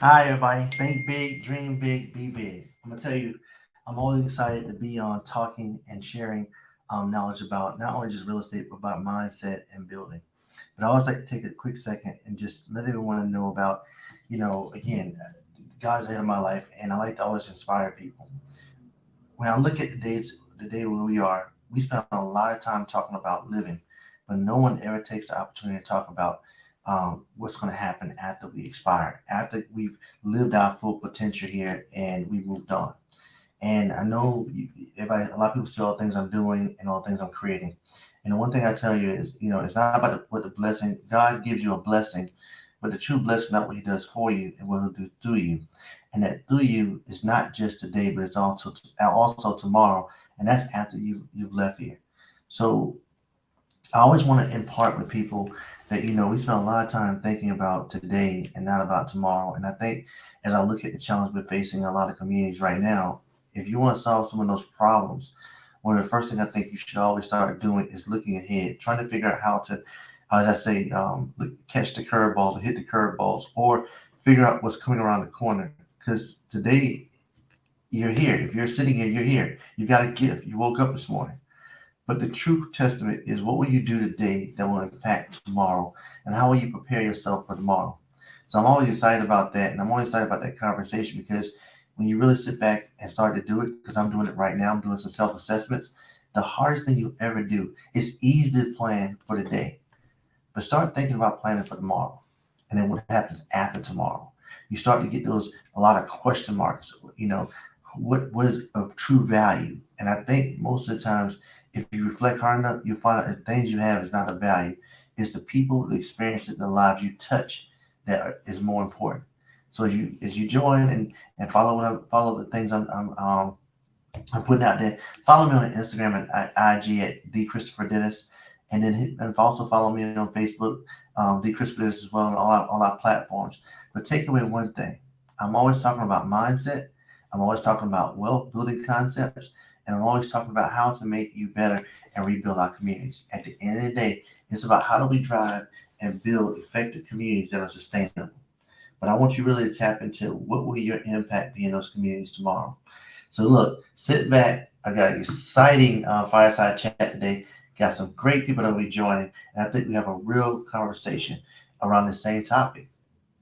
Hi, everybody. Think big, dream big, be big. I'm gonna tell you, I'm always excited to be on talking and sharing knowledge about not only just real estate, but about mindset and building. But I always like to take a quick second and just let everyone know about, again, God's ahead of my life, and I like to always inspire people. When I look at the day where we are, we spend a lot of time talking about living, but no one ever takes the opportunity to talk about what's going to happen after we expire, after we've lived our full potential here and we moved on. And I know everybody, a lot of people see all the things I'm doing and all the things I'm creating. And the one thing I tell you is, it's not about what the blessing. God gives you a blessing, but the true blessing is not what He does for you and what He'll do through you. And that through you is not just today, but it's also tomorrow, and that's after you've left here. So I always want to impart with people that we spend a lot of time thinking about today and not about tomorrow. And I think as I look at the challenge we're facing in a lot of communities right now, if you want to solve some of those problems, one of the first things I think you should always start doing is looking ahead, trying to figure out how to, as I say, catch the curveballs or hit the curveballs, or figure out what's coming around the corner. Because today you're here. If you're sitting here, you're here. You got a gift. You woke up this morning. But the true testament is what will you do today that will impact tomorrow, and how will you prepare yourself for tomorrow? So I'm always excited about that, and I'm always excited about that conversation because when you really sit back and start to do it, because I'm doing it right now, I'm doing some self assessments. The hardest thing you'll ever do is easy to plan for the day, but start thinking about planning for tomorrow, and then what happens after tomorrow. You start to get those a lot of question marks. What is of true value? And I think most of the times, if you reflect hard enough, you'll find that the things you have is not of value. It's the people, the experiences, the lives you touch is more important. So as you join and follow follow the things I'm putting out there. Follow me on Instagram and IG at the Christopher Dennis, and then and also follow me on Facebook, the Christopher Dennis as well on all our platforms. But take away one thing: I'm always talking about mindset. I'm always talking about wealth building concepts, and I'm always talking about how to make you better and rebuild our communities. At the end of the day, it's about how do we drive and build effective communities that are sustainable. But I want you really to tap into what will your impact be in those communities tomorrow. So look, sit back. I got an exciting fireside chat today. Got some great people that will be joining, and I think we have a real conversation around the same topic.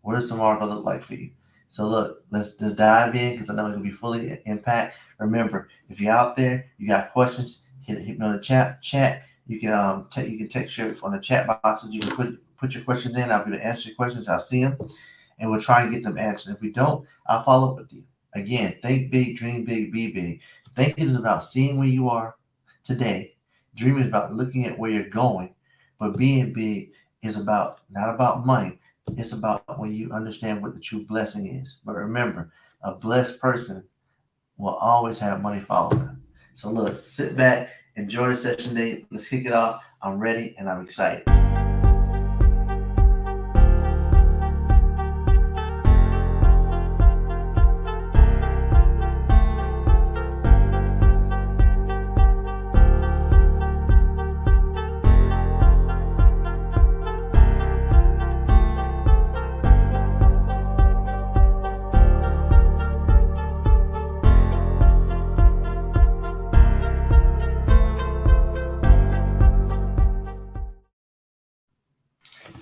What does tomorrow gonna look like for you? So look, let's dive in because I know it's gonna be fully impact. Remember, if you're out there, you got questions, hit me on the chat. You can you can text your on the chat boxes. You can put your questions in. I'll be able to answer your questions. I'll see them, and we'll try and get them answered. If we don't, I'll follow up with you. Again, think big, dream big, be big. Thinking is about seeing where you are today. Dreaming is about looking at where you're going. But being big is about not about money. It's about when you understand what the true blessing is. But remember, a blessed person will always have money follow them. So look, sit back, enjoy the session today. Let's kick it off. I'm ready and I'm excited.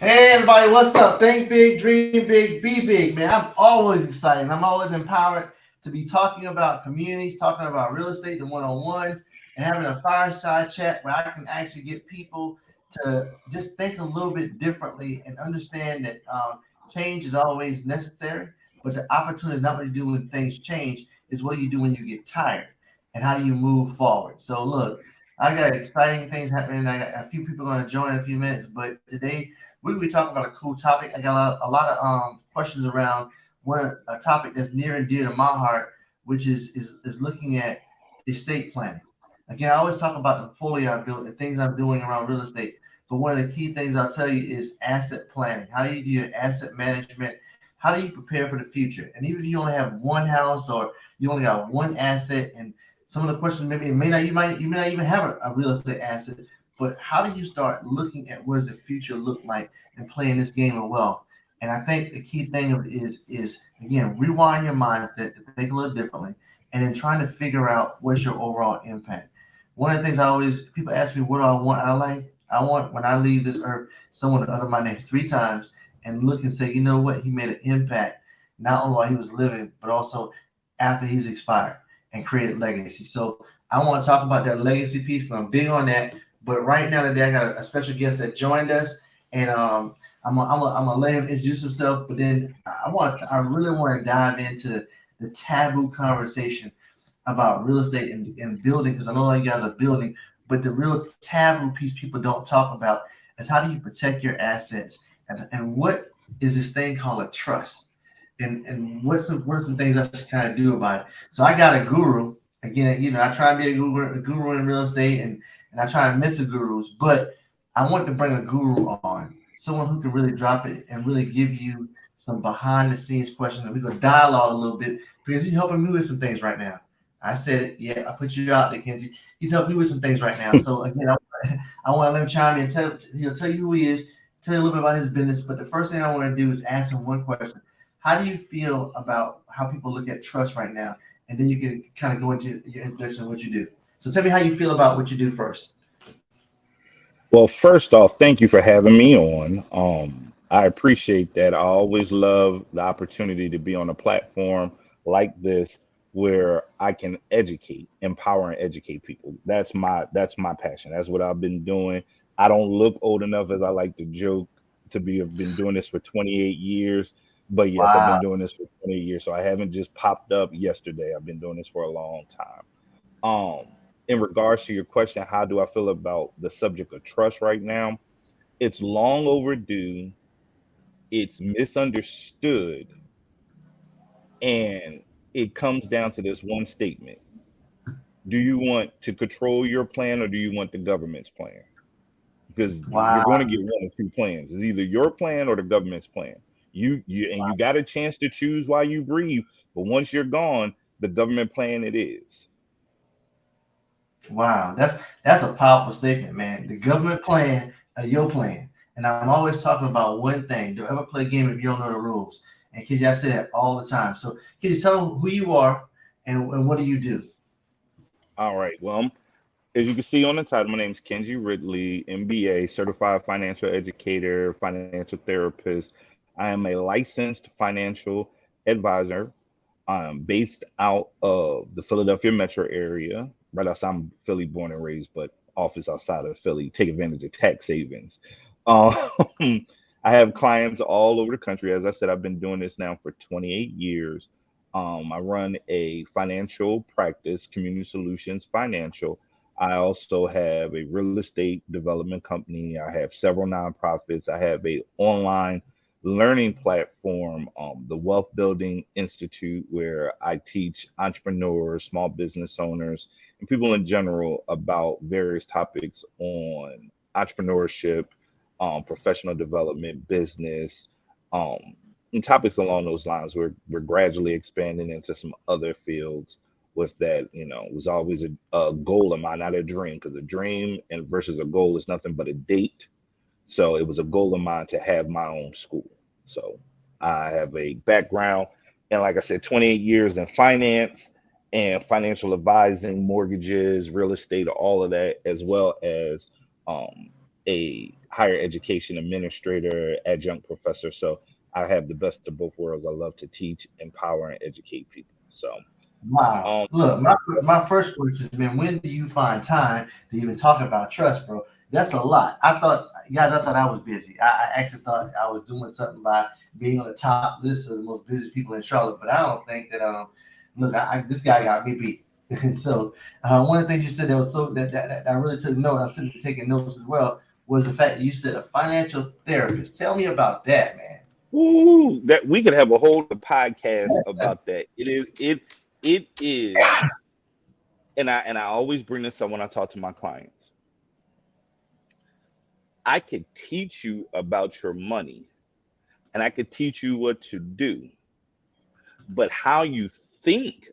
Hey everybody, what's up? Think big, dream big, be big, man. I'm always excited. I'm always empowered to be talking about communities, talking about real estate, the one-on-ones, and having a fireside chat where I can actually get people to just think a little bit differently and understand that change is always necessary, but the opportunity is not what you do when things change, is what do you do when you get tired, and how do you move forward. So look, I got exciting things happening. I got a few people going to join in a few minutes, but today we're going to be talking about a cool topic. I got a lot of questions around one a topic that's near and dear to my heart, which is looking at estate planning. Again, I always talk about the portfolio I built and things I'm doing around real estate. But one of the key things I'll tell you is asset planning. How do you do your asset management? How do you prepare for the future? And even if you only have one house or you only got one asset, and some of the questions maybe it may not you may not even have a real estate asset, but how do you start looking at what does the future look like and playing this game of wealth? And I think the key thing is again rewind your mindset to think a little differently, and then trying to figure out what's your overall impact. One of the things I always people ask me, what do I want out of life? I want when I leave this earth, someone to utter my name 3 times and look and say, you know what, he made an impact not only while he was living, but also after he's expired and created legacy. So I want to talk about that legacy piece because I'm big on that. But right now today, I got a special guest that joined us, and I'm gonna let him introduce himself, but then I really want to dive into the taboo conversation about real estate and building because I know you guys are building, but the real taboo piece people don't talk about is how do you protect your assets and what is this thing called a trust and what are some things I should kind of do about it. So I got a guru again. You know, I try to be a guru in real estate and I try and mentor gurus, but I want to bring a guru on, someone who can really drop it and really give you some behind the scenes questions, and we go dialogue a little bit because he's helping me with some things right now. I said it, yeah. I put you out there, Kenji. He's helping me with some things right now. So again, I want to let him chime in. He'll tell you who he is, tell you a little bit about his business. But the first thing I want to do is ask him one question: how do you feel about how people look at trust right now? And then you can kind of go into your introduction of what you do. So tell me how you feel about what you do first. Well, first off, thank you for having me on. I appreciate that. I always love the opportunity to be on a platform like this where I can educate, empower, and educate people. That's my passion. That's what I've been doing. I don't look old enough, as I like to joke, to be have been doing this for 28 years. But yes, I've been Wow. doing this for 20 years. So I haven't just popped up yesterday. I've been doing this for a long time. In regards to your question, how do I feel about the subject of trust right now? It's long overdue, it's misunderstood, and it comes down to this one statement. Do you want to control your plan or do you want the government's plan? Because you're going to Wow. get one of two plans. It's either your plan or the government's plan. You got a chance to choose while you breathe, but once you're gone, the government plan it is. Wow, that's a powerful statement, man. The government plan, your plan, and I'm always talking about one thing: don't ever play a game if you don't know the rules. And kids, I say that all the time. So, can you tell them who you are and what do you do? All right. Well, as you can see on the title, my name is Kinji Ridley, MBA, certified financial educator, financial therapist. I am a licensed financial advisor. I'm based out of the Philadelphia metro area. Right outside, I'm Philly born and raised, but office outside of Philly. Take advantage of tax savings. Um, I have clients all over the country. As I said, I've been doing this now for 28 years. I run a financial practice, Community Solutions Financial. I also have a real estate development company. I have several nonprofits. I have a online learning platform, the Wealth Building Institute, where I teach entrepreneurs, small business owners, and people in general about various topics on entrepreneurship, professional development, business, um, and topics along those lines. We're gradually expanding into some other fields with that. It was always a goal of mine, not a dream, because a dream and versus a goal is nothing but a date. So it was a goal of mine to have my own school. So I have a background, and like I said, 28 years in finance and financial advising, mortgages, real estate, all of that, as well as a higher education administrator, adjunct professor. So I have the best of both worlds. I love to teach, empower, and educate people. So Wow. um, Look, my first question is, man, when do you find time to even talk about trust, bro? That's a lot. I thought I was busy. I actually thought I was doing something by being on the top list of the most busiest people in Charlotte, but I don't think that. Look, this guy got me beat. And so, one of the things you said that was that I really took note. I'm sitting there taking notes as well. Was the fact that you said a financial therapist. Tell me about that, man. ooh, that we could have a whole podcast about that. It is, and I always bring this up when I talk to my clients. I could teach you about your money, and I could teach you what to do, but how you think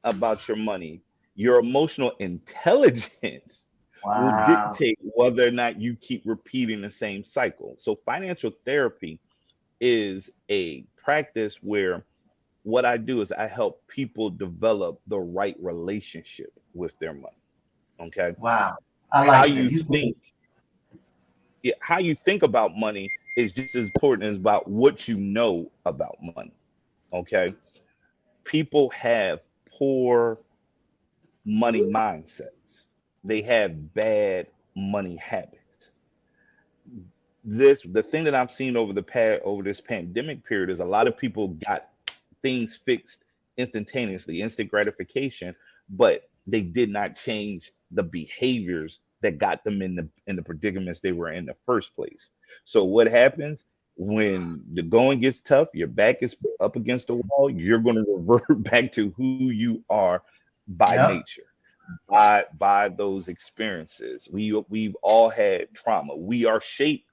about your money, your emotional intelligence will Wow. dictate whether or not you keep repeating the same cycle. So financial therapy is a practice where what I do is I help people develop the right relationship with their money. Okay. Wow. I How like that. you think, yeah, how you think about money is just as important as about what you know about money. Okay. People have poor money mindsets. They have bad money habits. The thing that I've seen over this pandemic period is a lot of people got things fixed instantaneously, instant gratification, but they did not change the behaviors that got them in the predicaments they were in the first place. So what happens when the going gets tough, your back is up against the wall, you're going to revert back to who you are by Yep. nature, by those experiences. We've all had trauma. We are shaped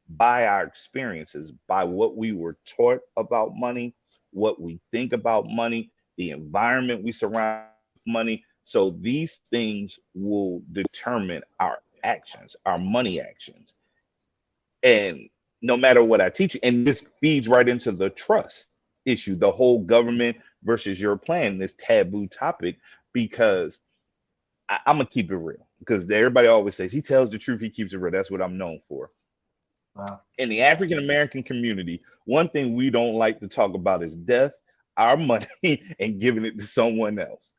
by our experiences, by what we were taught about money, what we think about money, the environment we surround money. So these things will determine our actions, our money actions. And no matter what I teach you, and this feeds right into the trust issue, the whole government versus your plan, this taboo topic, because I'm gonna keep it real because everybody always says he tells the truth, he keeps it real. That's what I'm known for. Wow. In the African American community, one thing we don't like to talk about is death, our money, and giving it to someone else.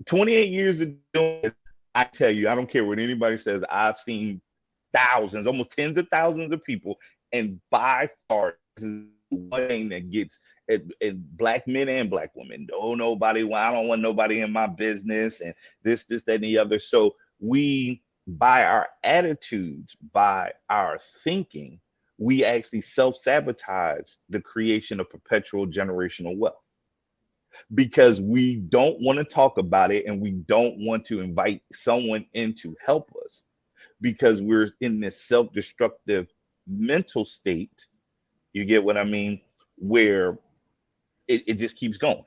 28 years of doing this, I tell you, I don't care what anybody says. I've seen thousands, almost tens of thousands of people, and by far, this is one thing that gets black men and black women. No, nobody. Well, I don't want nobody in my business, and this, that, and the other. So we, by our attitudes, by our thinking, we actually self-sabotage the creation of perpetual generational wealth because we don't want to talk about it and we don't want to invite someone in to help us because we're in this self-destructive mental state. You get what I mean? Where it just keeps going.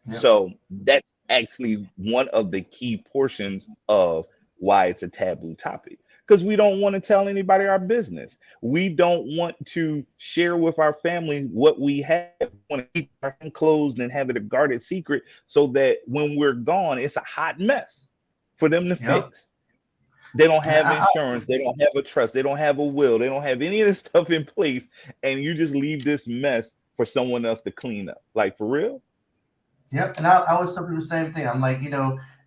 Yep. So that's actually one of the key portions of why it's a taboo topic. Because we don't want to tell anybody our business. We don't want to share with our family what we have. We want to keep our hand closed and have it a guarded secret so that when we're gone, it's a hot mess for them to Yep. fix. They don't Yeah. have insurance, they don't have a trust, they don't have a will, they don't have any of this stuff in place, and you just leave this mess for someone else to clean up. Like for real? Yep. And I always tell people the same thing. I'm like,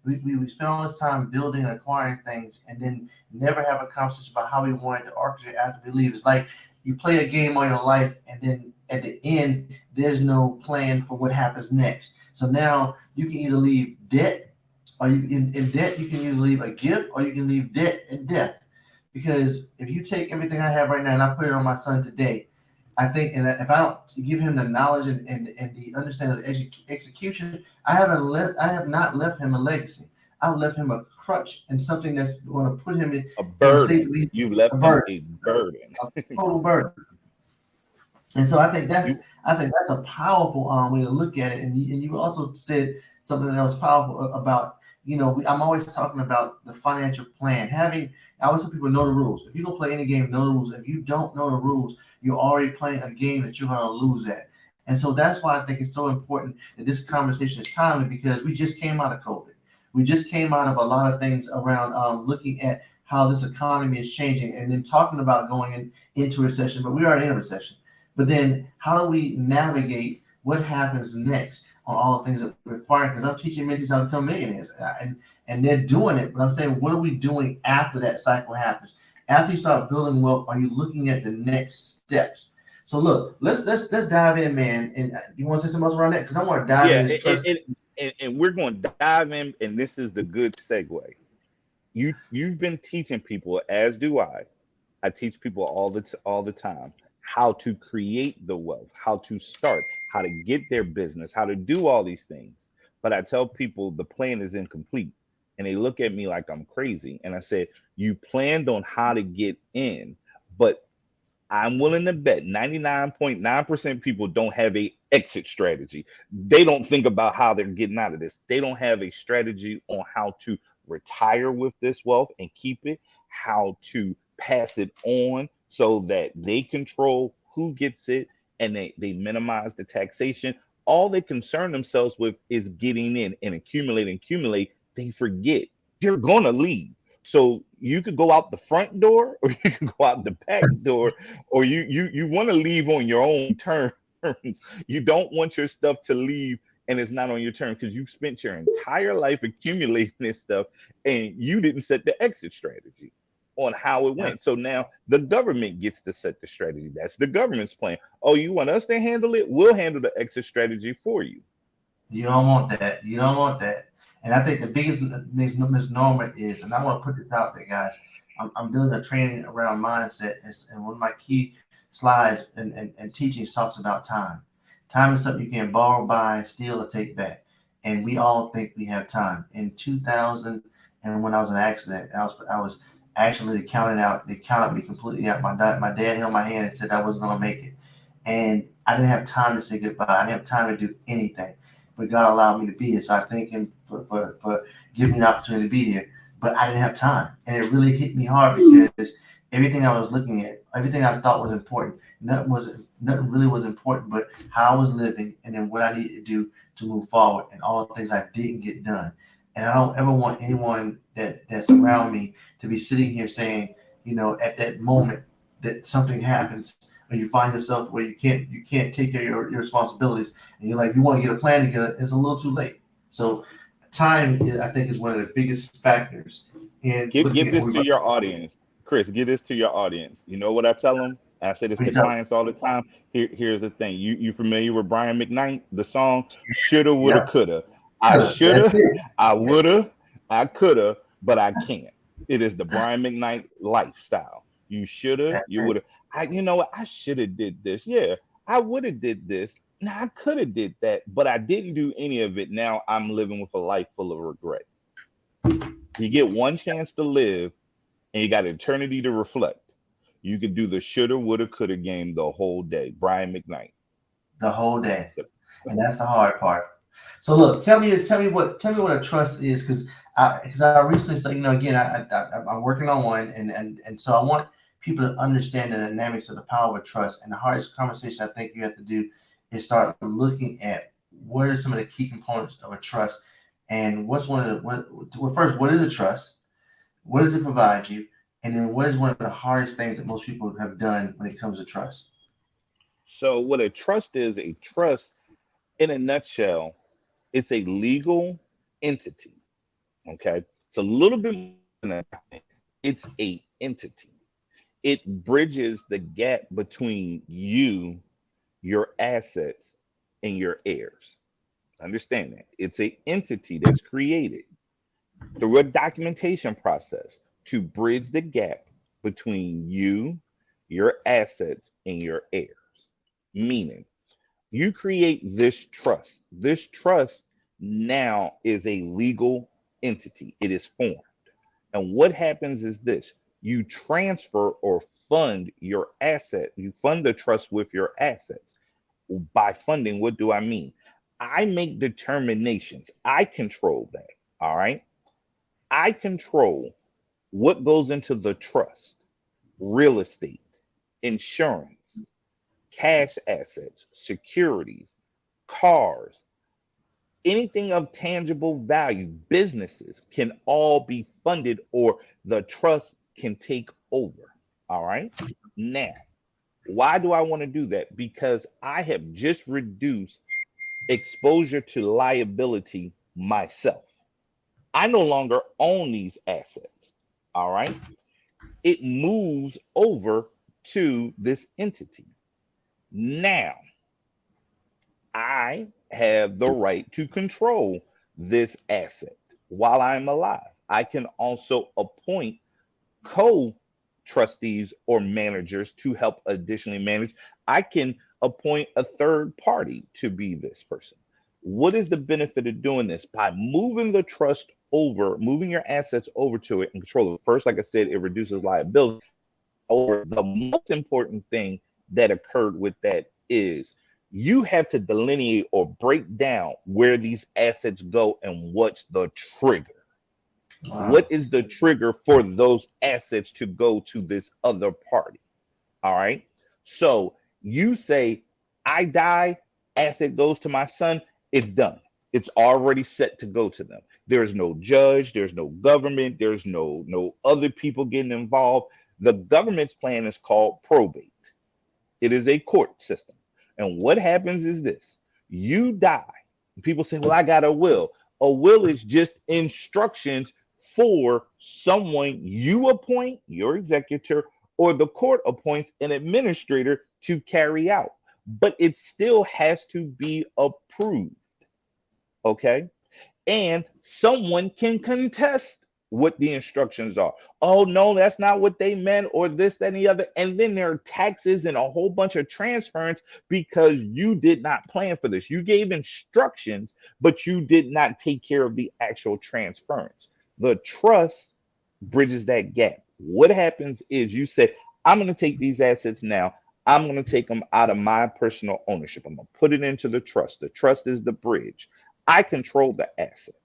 we spend all this time building and acquiring things and then never have a conversation about how we want it to architect after we leave. It's like you play a game all your life and then at the end, there's no plan for what happens next. So now you can either leave debt or in debt, you can either leave a gift or you can leave debt and death. Because if you take everything I have right now and I put it on my son today, I think, and if I don't give him the knowledge and the understanding of the execution, I have not left him a legacy. I've left him a crutch and something that's going to put him A in a safe, burden. You a left him burden, a burden. a total burden. And so You I think that's a powerful way to look at it. And you also said something that was powerful about I'm always talking about the financial plan. I always tell people know the rules. If you go play any game, know the rules. If you don't know the rules, you're already playing a game that you're going to lose at. And so that's why I think it's so important that this conversation is timely because we just came out of COVID. We just came out of a lot of things around looking at how this economy is changing and then talking about into a recession, but we are in a recession. But then how do we navigate what happens next on all the things that we're requiring? Because I'm teaching mentees how to become millionaires, and they're doing it. But I'm saying, what are we doing after that cycle happens? After you start building wealth, are you looking at the next steps? So look, let's dive in, man. And you want to say something else around that? Because I want to dive yeah, in this trust. and we're going to dive in, and this is the good segue. You've been teaching people, as do I. I teach people all the time how to create the wealth, how to start, how to get their business, how to do all these things. But I tell people the plan is incomplete, and they look at me like I'm crazy. And I said, you planned on how to get in, but I'm willing to bet 99.9% people don't have a exit strategy. They don't think about how they're getting out of this. They don't have a strategy on how to retire with this wealth and keep it, how to pass it on so that they control who gets it and they minimize the taxation. All they concern themselves with is getting in and accumulate. They forget you're gonna leave. So you could go out the front door or you could go out the back door, or you want to leave on your own terms. You don't want your stuff to leave and it's not on your terms because you've spent your entire life accumulating this stuff and you didn't set the exit strategy on how it Yeah. went. So now the government gets to set the strategy. That's the government's plan. Oh, you want us to handle it? We'll handle the exit strategy for you. You don't want that. You don't want that. And I think the biggest misnomer is, and I want to put this out there, guys. I'm building a training around mindset, and one of my key slides and teachings talks about time. Time is something you can borrow, buy, steal, or take back. And we all think we have time. In 2000, and when I was in an accident, I was actually they counted out. They counted me completely out. My dad held my hand and said I wasn't going to make it, and I didn't have time to say goodbye. I didn't have time to do anything, but God allowed me to be here. So I thank Him for giving me the opportunity to be here. But I didn't have time, and it really hit me hard because everything I was looking at, everything I thought was important, nothing really was important, but how I was living, and then what I needed to do to move forward, and all the things I didn't get done. And I don't ever want anyone that's around me to be sitting here saying, at that moment that something happens, or you find yourself where you can't take care of your responsibilities, and you're like you want to get a plan together, it's a little too late. So time, I think, is one of the biggest factors in looking Give at this where to your audience, Chris. Give this to your audience. You know what I tell them? I say this to we. clients all the time. Here's the thing. You familiar with Brian McKnight? The song "Shoulda, Woulda, Yeah, Coulda." I that's shoulda, it. I woulda, I coulda, but I can't. It is the Brian McKnight lifestyle. You shoulda, That's you it. woulda. You know what? I shoulda did this. Yeah, I woulda did this. Now I coulda did that, but I didn't do any of it. Now I'm living with a life full of regret. You get one chance to live and you got eternity to reflect. You could do the shoulda, woulda, coulda game the whole day. Brian McKnight. The whole day, and that's the hard part. So look, tell me what a trust is, because I recently started, again, I'm working on one, and so I want people to understand the dynamics of the power of trust. And the hardest conversation I think you have to do is start looking at what are some of the key components of a trust, and what's one of the well, first, what is a trust? What does it provide you? And then what is one of the hardest things that most people have done when it comes to trust? So, what a trust in a nutshell, it's a legal entity. Okay. It's a little bit more than that. It's a entity. It bridges the gap between you, your assets, and your heirs. Understand that. It's a entity that's created through a documentation process to bridge the gap between you, your assets, and your heirs. Meaning, you create this trust. This trust now is a legal entity, it is formed. And what happens is this: you transfer or fund your asset, you fund the trust with your assets. By funding, what do I mean? I make determinations, I control that. All right. I control what goes into the trust: real estate, insurance, cash assets, securities, cars, anything of tangible value, businesses can all be funded or the trust can take over. All right. Now, why do I want to do that? Because I have just reduced exposure to liability myself. I no longer own these assets. All right. It moves over to this entity. Now, I have the right to control this asset while I'm alive. I can also appoint co trustees or managers to help additionally manage. I can appoint a third party to be this person. What is the benefit of doing this? By moving the trust over, moving your assets over to it and control it. First, like I said, it reduces liability. Or the most important thing that occurred with that is you have to delineate or break down where these assets go and what's the trigger. Wow. What is the trigger for those assets to go to this other party? All right. So you say, I die, asset goes to my son, it's done. It's already set to go to them. There's no judge, there's no government, there's no other people getting involved. The government's plan is called probate. It is a court system. And what happens is this: you die. People say, well, I got a will. A will is just instructions for someone you appoint, your executor, or the court appoints an administrator to carry out. But it still has to be approved. Okay. And someone can contest what the instructions are. Oh, no, that's not what they meant, or this, that, and the other. And then there are taxes and a whole bunch of transference because you did not plan for this. You gave instructions, but you did not take care of the actual transference. The trust bridges that gap. What happens is you say, I'm going to take these assets now. I'm going to take them out of my personal ownership. I'm going to put it into the trust. The trust is the bridge. I control the assets.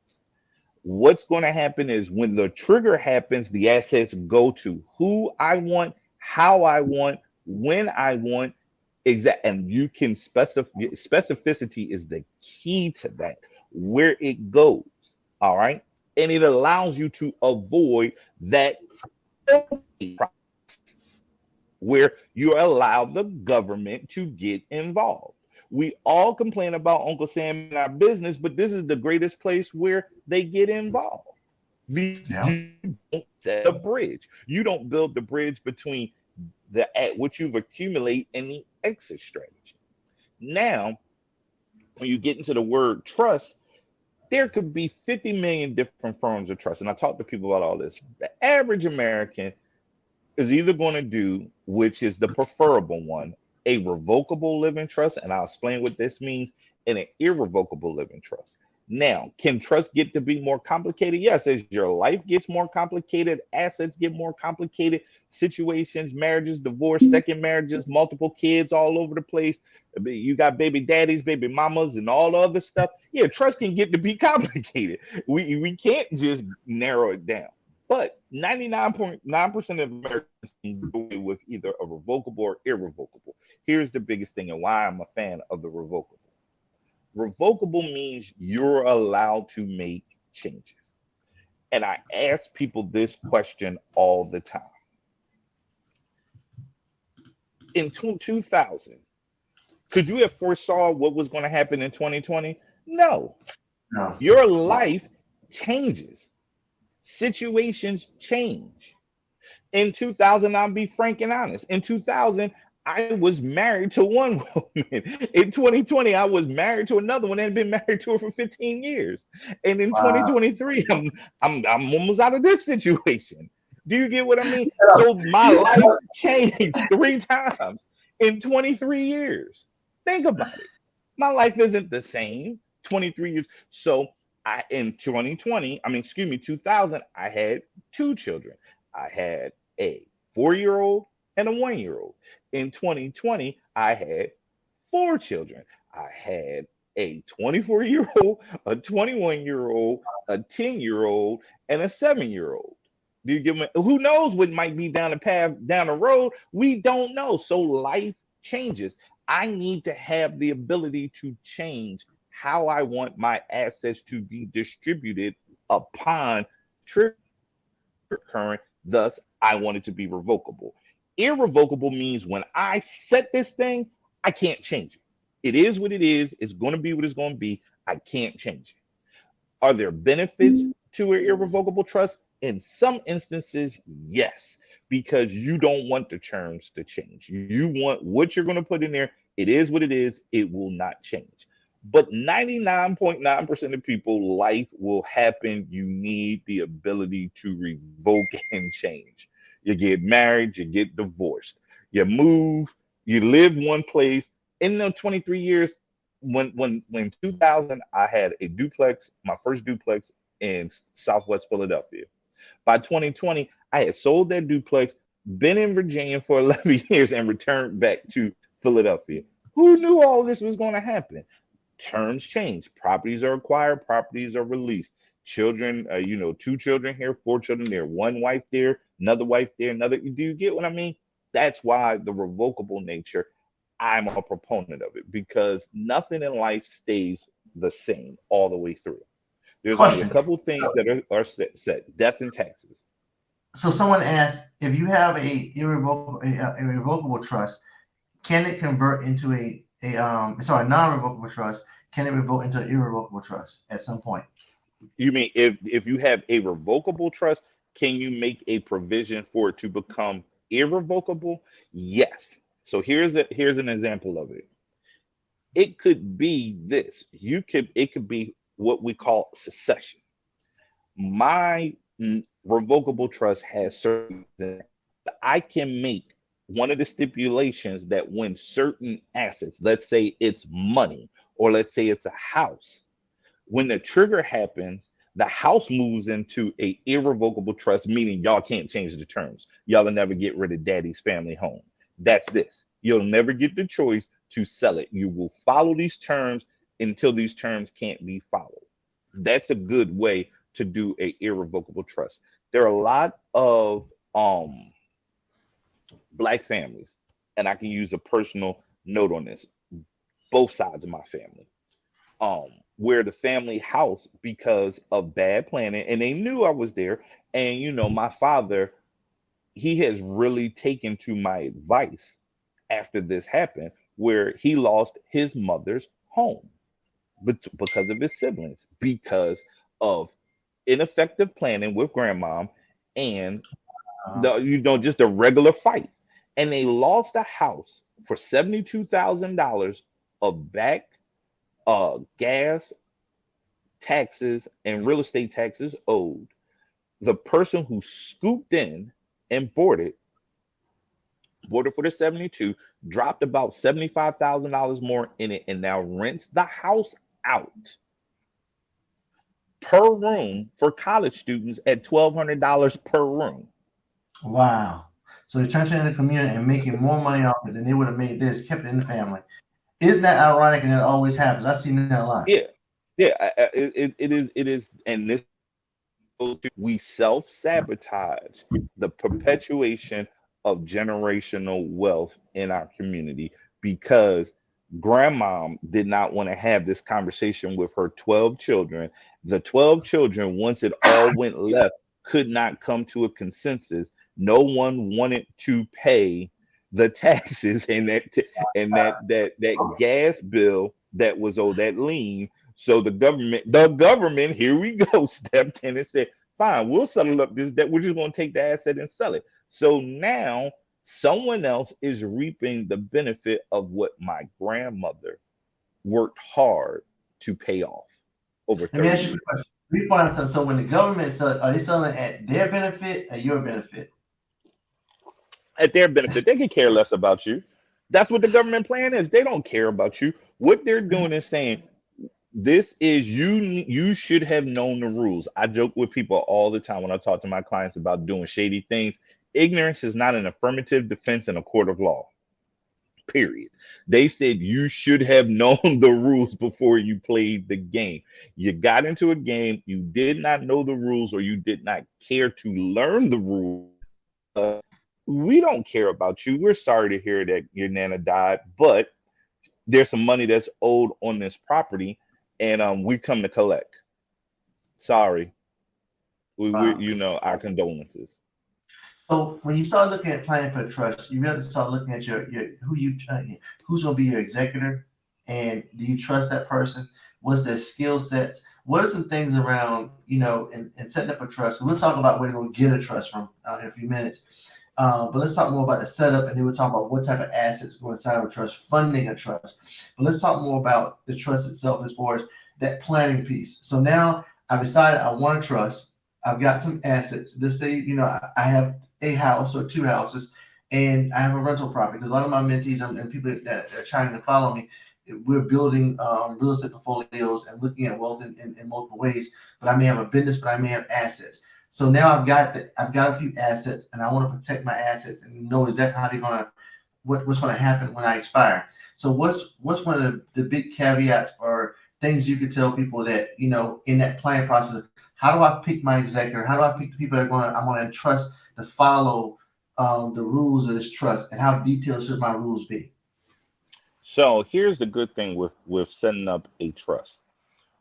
What's going to happen is when the trigger happens, the assets go to who I want, how I want, when I want, exact. And you can specificity is the key to that, where it goes. All right. And it allows you to avoid that where you allow the government to get involved. We all complain about Uncle Sam in our business, but this is the greatest place where they get involved. Yeah. You don't set a bridge. You don't build the bridge between the what you've accumulated and the exit strategy. Now, when you get into the word trust, there could be 50 million different forms of trust. And I talk to people about all this. The average American is either going to do, which is the preferable one, a revocable living trust, and I'll explain what this means, and an irrevocable living trust. Now, can trust get to be more complicated? Yes, as your life gets more complicated, assets get more complicated, situations, marriages, divorce, second marriages, multiple kids all over the place. You got baby daddies, baby mamas, and all the other stuff. Yeah, trust can get to be complicated. We can't just narrow it down. But 99.9% of Americans can go away with either a revocable or irrevocable. Here's the biggest thing and why I'm a fan of the revocable. Revocable means you're allowed to make changes. And I ask people this question all the time. In 2000, could you have foresaw what was going to happen in 2020? No. No. Your life changes. Situations change. In 2000, I'll be frank and honest. In 2000, I was married to one woman. In 2020, I was married to another one and had been married to her for 15 years. And in 2023, I'm almost out of this situation. Do you get what I mean? So my life changed 3 times in 23 years. Think about it. My life isn't the same 23 years. So in 2000, I had 2 children. I had a 4-year-old and a 1-year-old. In 2020, I had 4 children. I had a 24-year-old, a 21-year-old, a 10-year-old, and a 7-year-old. Do you get me? Who knows what might be down the path, down the road? We don't know. So life changes. I need to have the ability to change how I want my assets to be distributed upon trigger current. Thus, I want it to be revocable. Irrevocable means when I set this thing, I can't change it. It is what it is. It's going to be what it's going to be. I can't change it. Are there benefits to an irrevocable trust? In some instances, yes, because you don't want the terms to change. You want what you're going to put in there. It is what it is. It will not change. But 99.9% of people, life will happen. You need the ability to revoke and change. You get married, you get divorced, you move, you live one place. In the 23 years, when 2000, I had a duplex, my first duplex in Southwest Philadelphia. By 2020, I had sold that duplex, been in Virginia for 11 years, and returned back to Philadelphia. Who knew all this was going to happen? Terms change. Properties are acquired, properties are released. Children, 2 children here, 4 children there, one wife there, another wife there, another. Do you get what I mean? That's why the revocable nature. I'm a proponent of it because nothing in life stays the same all the way through. There's only a Question. couple things that are set: death and taxes. So someone asked, if you have a irrevocable trust, can it convert into a non-revocable trust? Can it revoke into an irrevocable trust at some point? You mean if you have a revocable trust, can you make a provision for it to become irrevocable? Yes. So here's an example of it. It could be this. It could be what we call succession. My revocable trust has certain, I can make one of the stipulations that when certain assets, let's say it's money or let's say it's a house, when the trigger happens, the house moves into a irrevocable trust, meaning y'all can't change the terms. Y'all will never get rid of daddy's family home. That's this. You'll never get the choice to sell it. You will follow these terms until these terms can't be followed. That's a good way to do a irrevocable trust. There are a lot of black families, and I can use a personal note on this, both sides of my family, where the family house, because of bad planning, and they knew I was there, and my father, he has really taken to my advice after this happened, where he lost his mother's home, but because of his siblings, because of ineffective planning with grandmom, and Uh, just a regular fight. And they lost a house for $72,000 of back gas, taxes, and real estate taxes owed. The person who scooped in and bought it for the 72, dropped about $75,000 more in it, and now rents the house out per room for college students at $1,200 per room. wow. So they turned it in the community and making more money off it than they would have made this, kept it in the family. Isn't that ironic? And it always happens. I've seen that a lot. Yeah, yeah, it is, and this, we self-sabotage the perpetuation of generational wealth in our community because grandma did not want to have this conversation with her 12 children. The 12 children, once it all went left, could not come to a consensus. No one wanted to pay the taxes and that gas bill that was owed, that lien. So the government, here we go, stepped in and said, fine, we'll settle up this debt. We're just going to take the asset and sell it. So now someone else is reaping the benefit of what my grandmother worked hard to pay off over Let me 30 ask you a years. question. Let me find something. So when the government sells, are they selling at their benefit or your benefit? At their benefit, they could care less about you. That's what the government plan is. They don't care about you. What they're doing is saying, this is you should have known the rules. I joke with people all the time when I talk to my clients about doing shady things. Ignorance is not an affirmative defense in a court of law, period. They said you should have known the rules before you played the game. You got into a game, you did not know the rules, or you did not care to learn the rules. We don't care about you. We're sorry to hear that your nana died, but there's some money that's owed on this property, and we come to collect. Sorry, we Wow. our condolences. So when you start looking at planning for trust, you really start looking at your who's going to be your executor, and do you trust that person? What's their skill sets? What are some things around and setting up a trust? We'll talk about where to go get a trust from in a few minutes. But let's talk more about the setup, and then we'll talk about what type of assets go inside of a trust, funding a trust. But let's talk more about the trust itself as far as that planning piece. So now I've decided I want to trust. I've got some assets. Let's say, I have a house or two houses, and I have a rental property. Because a lot of my mentees and people that are trying to follow me, we're building real estate portfolios and looking at wealth in multiple ways. But I may have a business, but I may have assets. So now I've got a few assets, and I want to protect my assets and know exactly how they're gonna what's gonna happen when I expire. So what's one of the big caveats or things you could tell people that in that planning process? How do I pick my executor? How do I pick the people that I'm gonna entrust to follow the rules of this trust, and how detailed should my rules be? So here's the good thing with setting up a trust.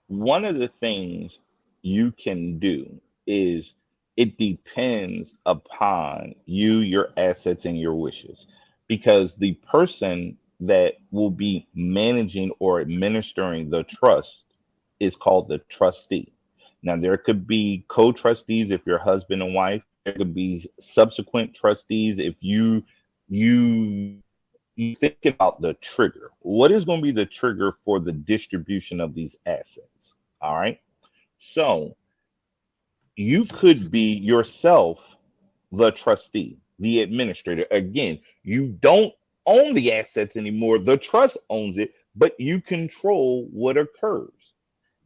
One of the things you can do is it depends upon you, your assets, and your wishes. Because the person that will be managing or administering the trust is called the trustee. Now, there could be co trustees if you're husband and wife, there could be subsequent trustees if you you think about the trigger. What is going to be the trigger for the distribution of these assets? All right. So you could be yourself the trustee, the administrator. Again, you don't own the assets anymore. The trust owns it, but you control what occurs.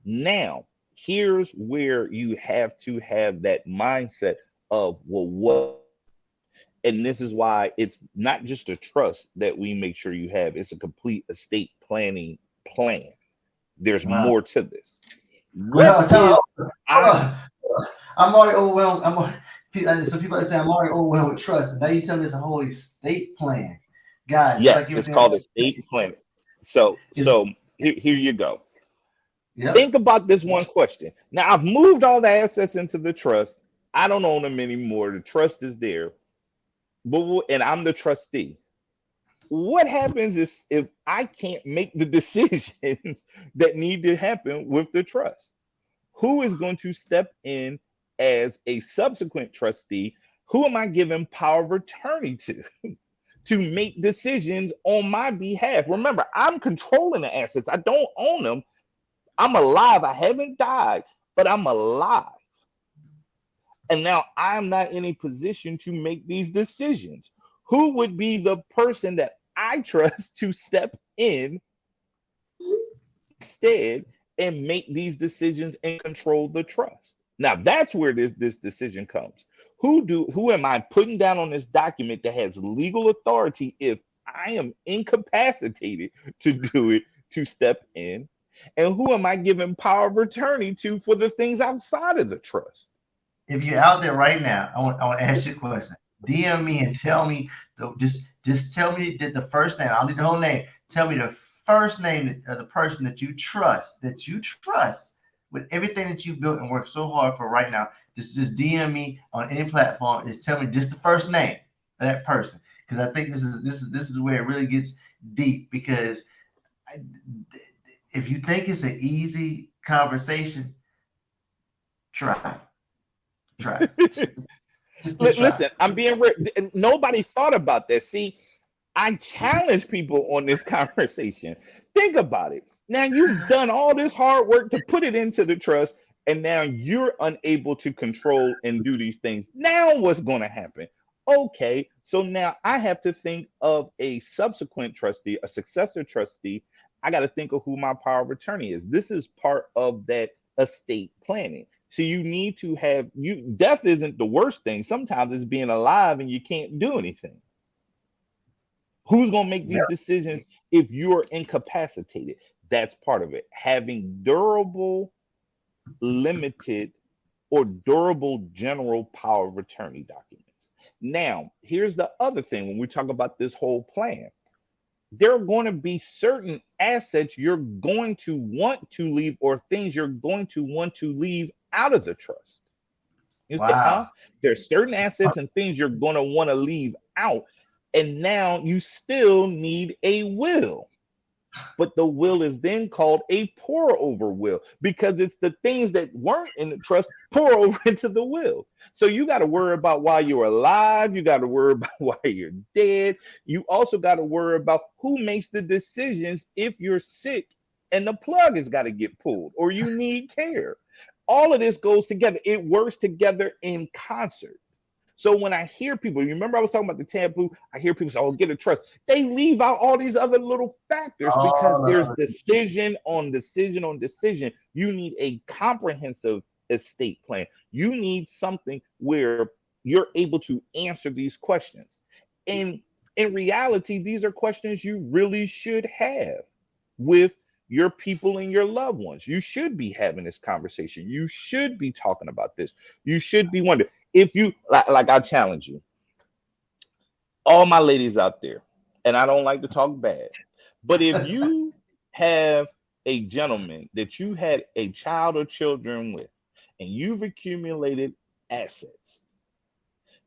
Now, here's where you have to have that mindset of, well, what? And this is why it's not just a trust that we make sure you have, it's a complete estate planning plan. There's Wow. more to this. What Well, tell me, is hold I on. I'm already overwhelmed. Some people that say I'm already overwhelmed with trust. And now you tell me it's a whole estate plan. Guys, just like yes, it's everything called else, estate planning. So is so here you go. yep. Think about this one question. Now I've moved all the assets into the trust. I don't own them anymore. The trust is there, and I'm the trustee. What happens if I can't make the decisions that need to happen with the trust? Who is going to step in as a subsequent trustee? Who am I giving power of attorney to make decisions on my behalf? Remember, I'm controlling the assets. I don't own them. I'm alive. I haven't died, but I'm alive. And now I'm not in a position to make these decisions. Who would be the person that I trust to step in instead and make these decisions and control the trust? Now that's where this decision comes. Who am I putting down on this document that has legal authority if I am incapacitated to do it to step in? And who am I giving power of attorney to for the things outside of the trust? If you're out there right now, I want to ask you a question. DM me and tell me just tell me the first name. I'll leave the whole name. Tell me the first name of the person that you trust with everything that you built and worked so hard for right now. Just DM me on any platform. Just tell me just the first name of that person, because I think this is where it really gets deep. Because I, if you think it's an easy conversation, try, try, just try. Listen, I'm being real. Nobody thought about that. See, I challenge people on this conversation. Think about it. Now you've done all this hard work to put it into the trust, and now you're unable to control and do these things. Now what's going to happen? Okay, so now I have to think of a subsequent trustee, a successor trustee. I got to think of who my power of attorney is. This is part of that estate planning. So you need to have you. Death isn't the worst thing. Sometimes it's being alive and you can't do anything. Who's going to make these decisions if you're incapacitated? That's part of it. Having durable, limited, or durable general power of attorney documents. Now, here's the other thing when we talk about this whole plan. There are going to be certain assets you're going to want to leave or things you're going to want to leave out of the trust. You say, huh? Wow. There's certain assets and things you're going to want to leave out. And now you still need a will. But the will is then called a pour over will because it's the things that weren't in the trust pour over into the will. So you got to worry about why you're alive. You got to worry about why you're dead. You also got to worry about who makes the decisions if you're sick and the plug has got to get pulled or you need care. All of this goes together. It works together in concert. So when I hear people, you remember I was talking about the taboo, I hear people say, oh, get a trust. They leave out all these other little factors because there's Oh, decision on decision on decision. You need a comprehensive estate plan. You need something where you're able to answer these questions. And in reality, these are questions you really should have with your people and your loved ones. You should be having this conversation. You should be talking about this. You should be wondering if you like I challenge you, all my ladies out there, and I don't like to talk bad, But if you have a gentleman that you had a child or children with, and you've accumulated assets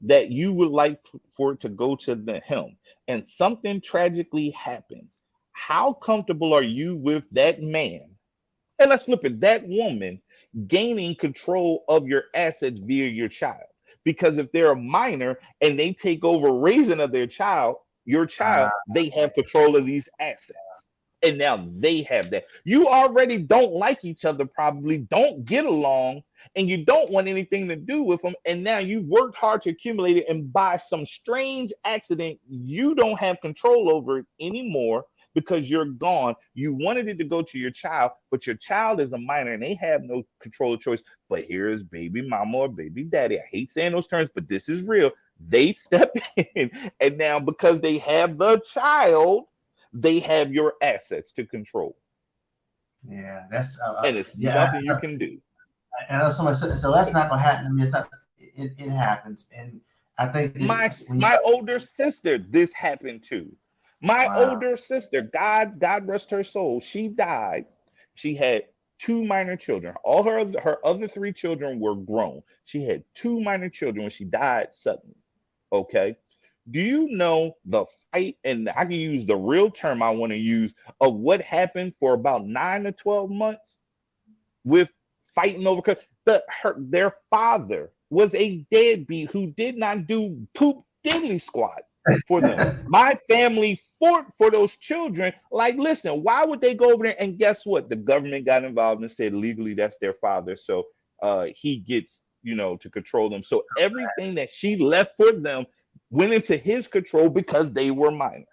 that you would like for it to go to him, and something tragically happens, how comfortable are you with that man? And let's flip it, that woman gaining control of your assets via your child. Because if they're a minor and they take over raising of their child, your child, Uh, they have control of these assets. And now they have that. You already don't like each other, probably don't get along, and you don't want anything to do with them. And now you've worked hard to accumulate it, and by some strange accident, you don't have control over it anymore because you're gone. You wanted it to go to your child, but your child is a minor and they have no control of choice. But here is baby mama or baby daddy. I hate saying those terms, but this is real. They step in, and now because they have the child, they have your assets to control, yeah, that's and it's yeah. nothing you can do. I know someone said so. That's not gonna happen to me. It's not. It happens, and I think when you My start, older sister, this happened to. My wow, older sister, God rest her soul, she died. She had two minor children. All her other three children were grown. She had two minor children when she died suddenly. Okay. Do you know the fight? And I can use the real term I want to use of what happened for about 9 to 12 months with fighting over their father was a deadbeat who did not do poop diddly squat for them. My family fought for those children. Like, listen, why would they go over there? And guess what? The government got involved and said legally that's their father. So he gets, to control them. So everything that she left for them went into his control because they were minors.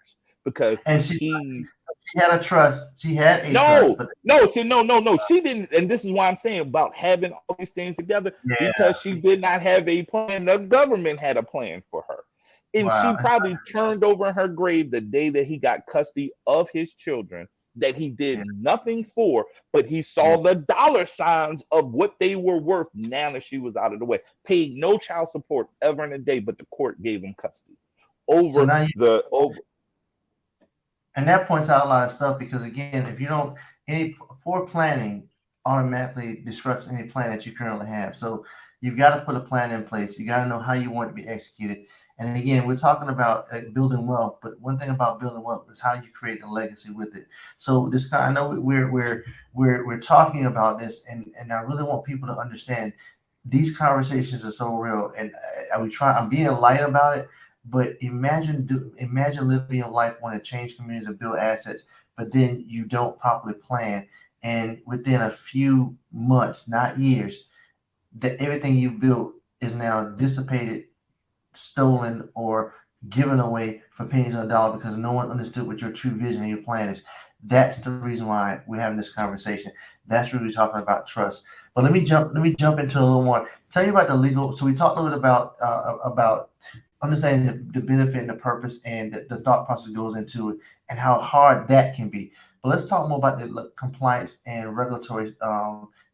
Because and he she had a trust. She had a trust, no, but no, see, no, no, no. She didn't, and this is why I'm saying about having all these things together yeah, because she did not have a plan. The government had a plan for her. And wow, she probably turned over in her grave the day that he got custody of his children that he did yeah, nothing for, but he yeah. saw the dollar signs of what they were worth now that she was out of the way. Paid no child support ever in a day, but the court gave him custody So over now the over. and that points out a lot of stuff because again, if you don't any poor planning automatically disrupts any plan that you currently have. So you've got to put a plan in place. You got to know how you want it to be executed. And again, we're talking about building wealth, but one thing about building wealth is how do you create the legacy with it. So this kind, I know we're talking about this, and I really want people to understand these conversations are so real, and I'm being light about it, but imagine living your life wanting to change communities and build assets, but then you don't properly plan, and within a few months, not years, that everything you built is now dissipated, stolen, or given away for pennies on a dollar because no one understood what your true vision and your plan is. That's the reason why we're having this conversation. That's really talking about trust. But let me jump into a little more. Tell you about the legal. So we talked a little bit about understanding the benefit and the purpose and the thought process goes into it and how hard that can be. But let's talk more about the compliance and regulatory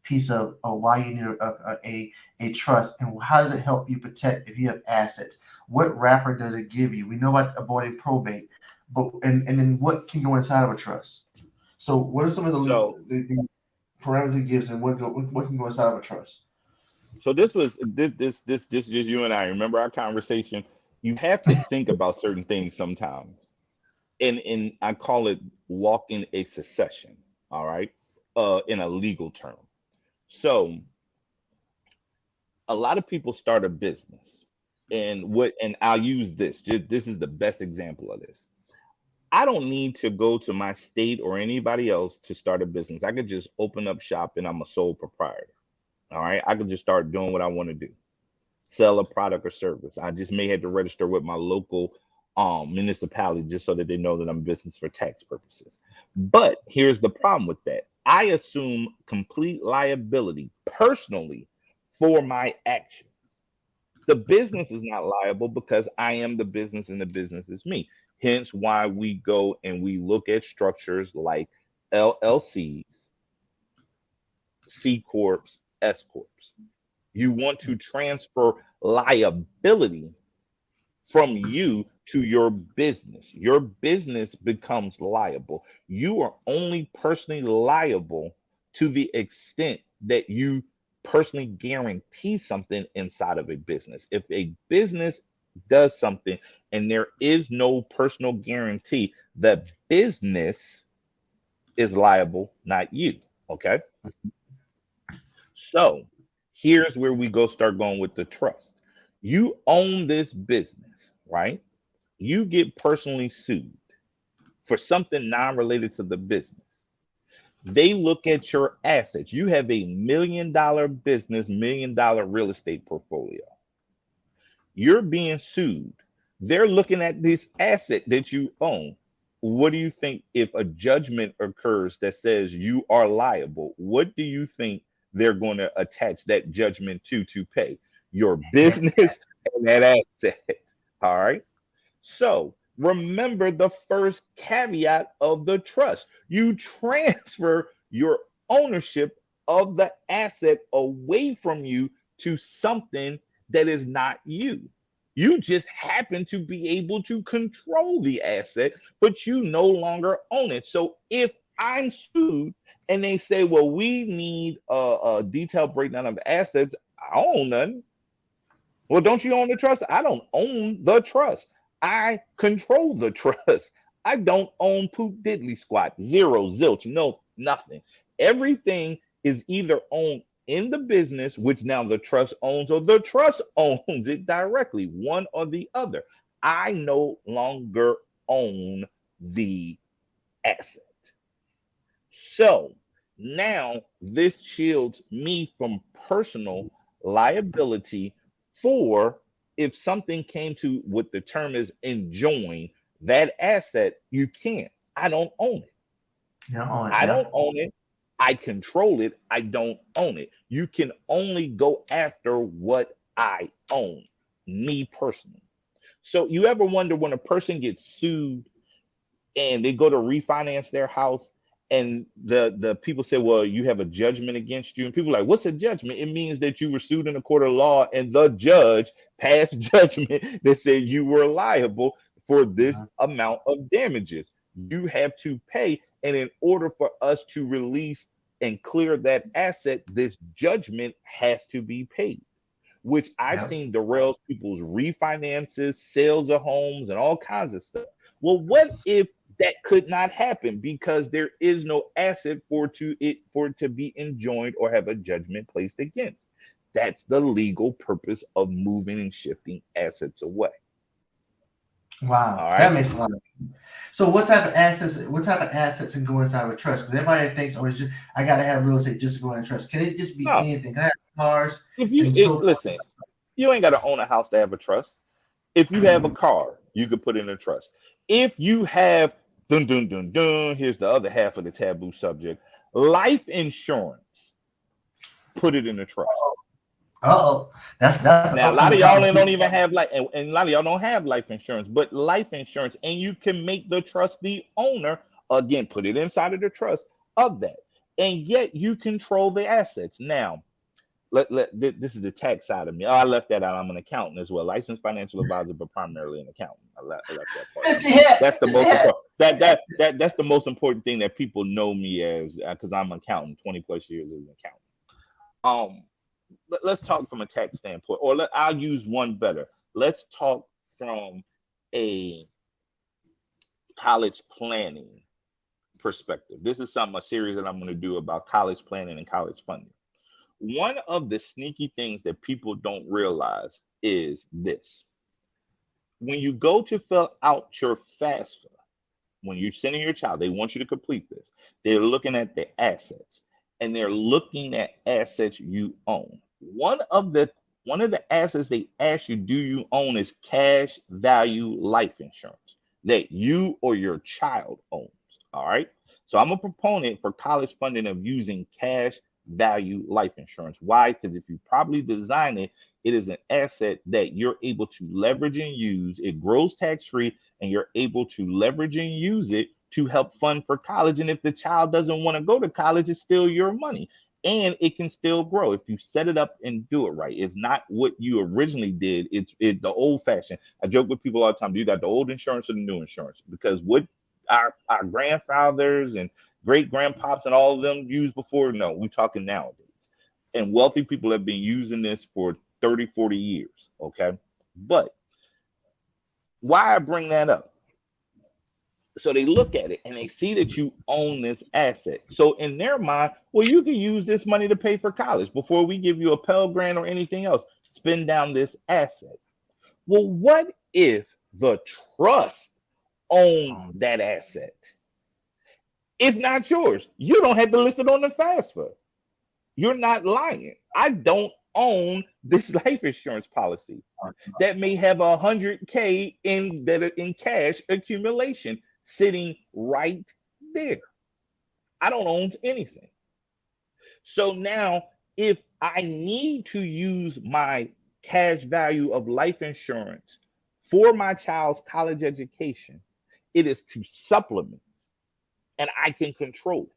piece of why you need a trust and how does it help you protect if you have assets. What wrapper does it give you? We know about avoiding probate, but and then what can go inside of a trust? So what are some of So the parameters it gives and what can go inside of a trust? So this just you and I. Remember our conversation. You have to think about certain things sometimes, and I call it walking a succession. All right, in a legal term. So a lot of people start a business, and I'll use this. Just this is the best example of this. I don't need to go to my state or anybody else to start a business. I could just open up shop, and I'm a sole proprietor. All right, I could just start doing what I want to do, sell a product or service. I just may have to register with my local municipality just so that they know that I'm a business for tax purposes. But here's the problem with that. I assume complete liability personally for my actions. The business is not liable because I am the business and the business is me. Hence why we go and we look at structures like LLCs, C corps, S corps. You want to transfer liability from you to your business. Your business becomes liable. You are only personally liable to the extent that you personally guarantee something inside of a business. If a business does something and there is no personal guarantee, the business is liable, not you. Okay. So here's where we go start going with the trust. You own this business, right? You get personally sued for something non-related to the business. They look at your assets. You have a $1 million business, $1 million real estate portfolio. You're being sued. They're looking at this asset that you own. What do you think if a judgment occurs that says you are liable? What do you think they're going to attach that judgment to pay? Your business and that asset. All right. So remember the first caveat of the trust. You transfer your ownership of the asset away from you to something that is not you. You just happen to be able to control the asset, but you no longer own it. So if I'm sued and they say, well, we need a detailed breakdown of assets, I don't own nothing. Well, don't you own the trust? I don't own the trust. I control the trust. I don't own poop diddly squat, zero, zilch, no, nothing. Everything is either owned in the business, which now the trust owns, or the trust owns it directly, one or the other. I no longer own the asset. So now this shields me from personal liability for if something came to what the term is enjoin that asset, you can't. I don't own it. You don't own it. I Yeah. don't own it. I control it. I don't own it. You can only go after what I own, me personally. So you ever wonder when a person gets sued and they go to refinance their house and the people say, well, you have a judgment against you, and people are like, what's a judgment? It means that you were sued in a court of law and the judge passed judgment that said you were liable for this Uh-huh. amount of damages you have to pay. And in order for us to release and clear that asset, this judgment has to be paid, which I've Yep. seen derails people's refinances, sales of homes, and all kinds of stuff. Well, what if that could not happen because there is no asset for it to be enjoined or have a judgment placed against? That's the legal purpose of moving and shifting assets away. Wow, All that right. makes a lot of sense. So what type of assets? What type of assets can go inside of a trust? Because everybody thinks, oh, it's just I got to have real estate just to go in a trust. Can it just be No, anything? Can I have cars if you and so? listen, you ain't got to own a house to have a trust. If you have a car, you could put in a trust. If you have dun dun dun dun, here's the other half of the taboo subject: life insurance. Put it in a trust. Oh, that's an Now, a lot upcoming of y'all don't conversation. even have and a lot of y'all don't have life insurance, but life insurance, and you can make the trust the owner. Again, put it inside of the trust of that, and yet you control the assets. Now, this is the tax side of me. Oh, I left that out. I'm an accountant as well, licensed financial advisor, but primarily an accountant. I left that part out. 50 hats, That's the 50 most hats. important. That's the most important thing that people know me as, because I'm an accountant, 20 plus years as an accountant. Um, let's talk from a tax standpoint, or I'll use one better. Let's talk from a college planning perspective. This is a series that I'm going to do about college planning and college funding. One of the sneaky things that people don't realize is this: when you go to fill out your FAFSA, when you're sending your child, they want you to complete this. They're looking at the assets, and they're looking at assets you own. One of the assets they ask you, do you own, is cash value life insurance that you or your child owns. All right. So I'm a proponent for college funding of using cash value life insurance. Why? Because if you properly design it, it is an asset that you're able to leverage and use. It grows tax free, and you're able to leverage and use it to help fund for college. And if the child doesn't want to go to college, it's still your money. and it can still grow if you set it up and do it right. It's not what you originally did. It's the old fashioned. I joke with people all the time. Do you got the old insurance or the new insurance? Because what our grandfathers and great grandpops and all of them used before, no, we're talking nowadays. And wealthy people have been using this for 30, 40 years. Okay. But why I bring that up? So they look at it and they see that you own this asset. So in their mind, well, you can use this money to pay for college before we give you a Pell Grant or anything else. Spend down this asset. Well, what if the trust owned that asset? It's not yours. You don't have to list it on the FAFSA. You're not lying. I don't own this life insurance policy that may have 100K in cash accumulation sitting right there. I don't own anything. So now, if I need to use my cash value of life insurance for my child's college education, it is to supplement, and I can control it.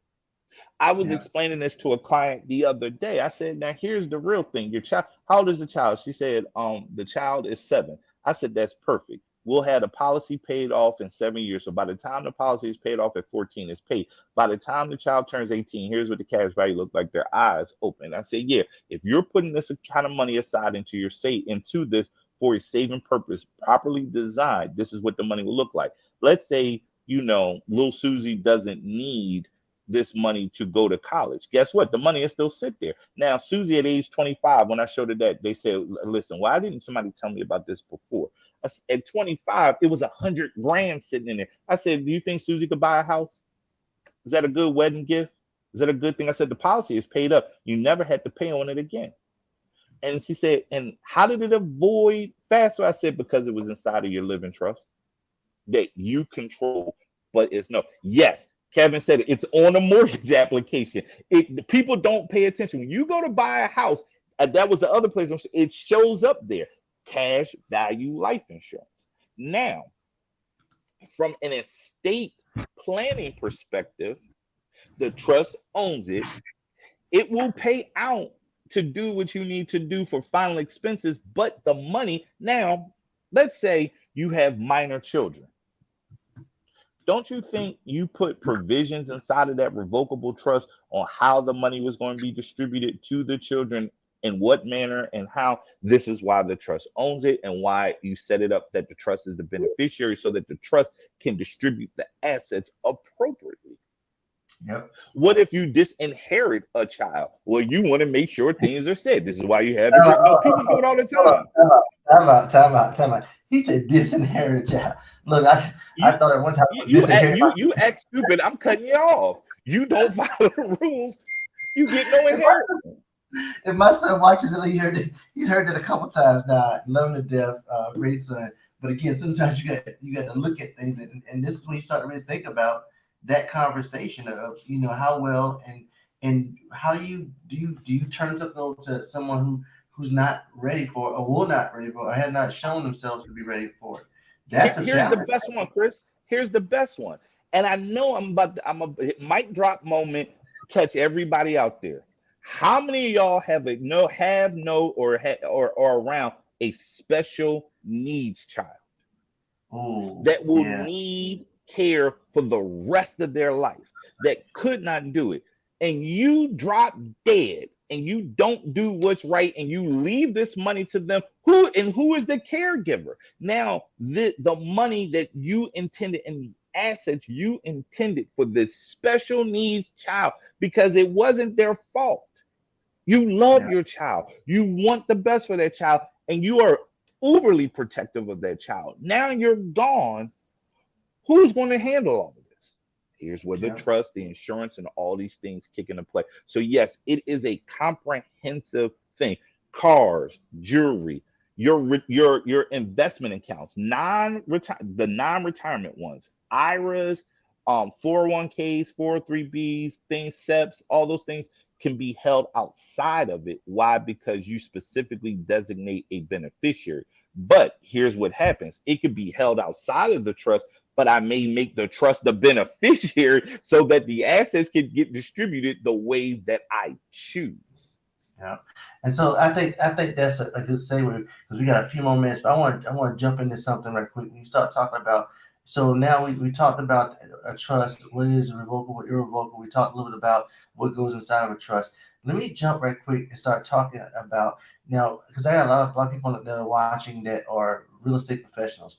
I was Yeah. explaining this to a client the other day. I said, now here's the real thing. Your child, how old is the child? She said, the child is 7. I said, that's perfect. We'll have the policy paid off in 7 years. So by the time the policy is paid off at 14, it's paid. By the time the child turns 18, here's what the cash value looks like. Their eyes open. I said, yeah, if you're putting this kind of money aside into this for a saving purpose, properly designed, this is what the money will look like. Let's say, little Susie doesn't need this money to go to college. Guess what? The money is still sit there. Now, Susie at age 25, when I showed her that, they said, listen, why didn't somebody tell me about this before? At 25, it was 100 grand sitting in there. I said, do you think Susie could buy a house? Is that a good wedding gift? Is that a good thing? I said, the policy is paid up. You never had to pay on it again. And she said, and how did it avoid faster? I said, because it was inside of your living trust that you control, but it's no. Yes, Kevin said it's on a mortgage application. People don't pay attention. When you go to buy a house, that was the other place, it shows up there. Cash value life insurance. Now, from an estate planning perspective, the trust owns it. It will pay out to do what you need to do for final expenses, but the money, now, let's say you have minor children. Don't you think you put provisions inside of that revocable trust on how the money was going to be distributed to the children, in what manner and how? This is why the trust owns it and why you set it up that the trust is the beneficiary so that the trust can distribute the assets appropriately. Yep. What if you disinherit a child? Well, you want to make sure things are said. This is why you have the no, people do it all the time. Time out. He said disinherit child. Look, I You thought at one time you disinherit my. you act stupid. I'm cutting you off. You don't follow the rules. You get no inheritance. If my son watches it, he's heard it a couple times now. Love him to death, great son. But again, sometimes you got to look at things, and this is when you start to really think about that conversation of how well and how do you turn something over to someone who's not ready for it or will not ready for it or has not shown themselves to be ready for it. That's a Here's the challenge. best one, Chris. Here's the best one. And I know I'm a mic drop moment. Touch everybody out there. How many of y'all have or around a special needs child Oh, that will yeah. need care for the rest of their life, that could not do it, and you drop dead and you don't do what's right and you leave this money to them, who is the caregiver? Now, the money that you intended and the assets you intended for this special needs child, because it wasn't their fault. You love Yeah. your child. You want the best for that child, and you are uberly protective of that child. Now you're gone. Who's going to handle all of this? Here's where the Yeah. trust, the insurance, and all these things kick into play. So yes, it is a comprehensive thing. Cars, jewelry, your investment accounts, the non-retirement ones, IRAs, 401ks, 403bs, things, SEPs, all those things can be held outside of it. Why? Because you specifically designate a beneficiary. But here's what happens. It could be held outside of the trust, but I may make the trust the beneficiary so that the assets can get distributed the way that I choose. Yeah. And so I think that's a good segue because we got a few more minutes, but I want to jump into something right quick. When you start talking about, so now we talked about a trust, what is revocable, irrevocable. We talked a little bit about what goes inside of a trust. Let me jump right quick and start talking about now because I got a lot of people that are watching that are real estate professionals.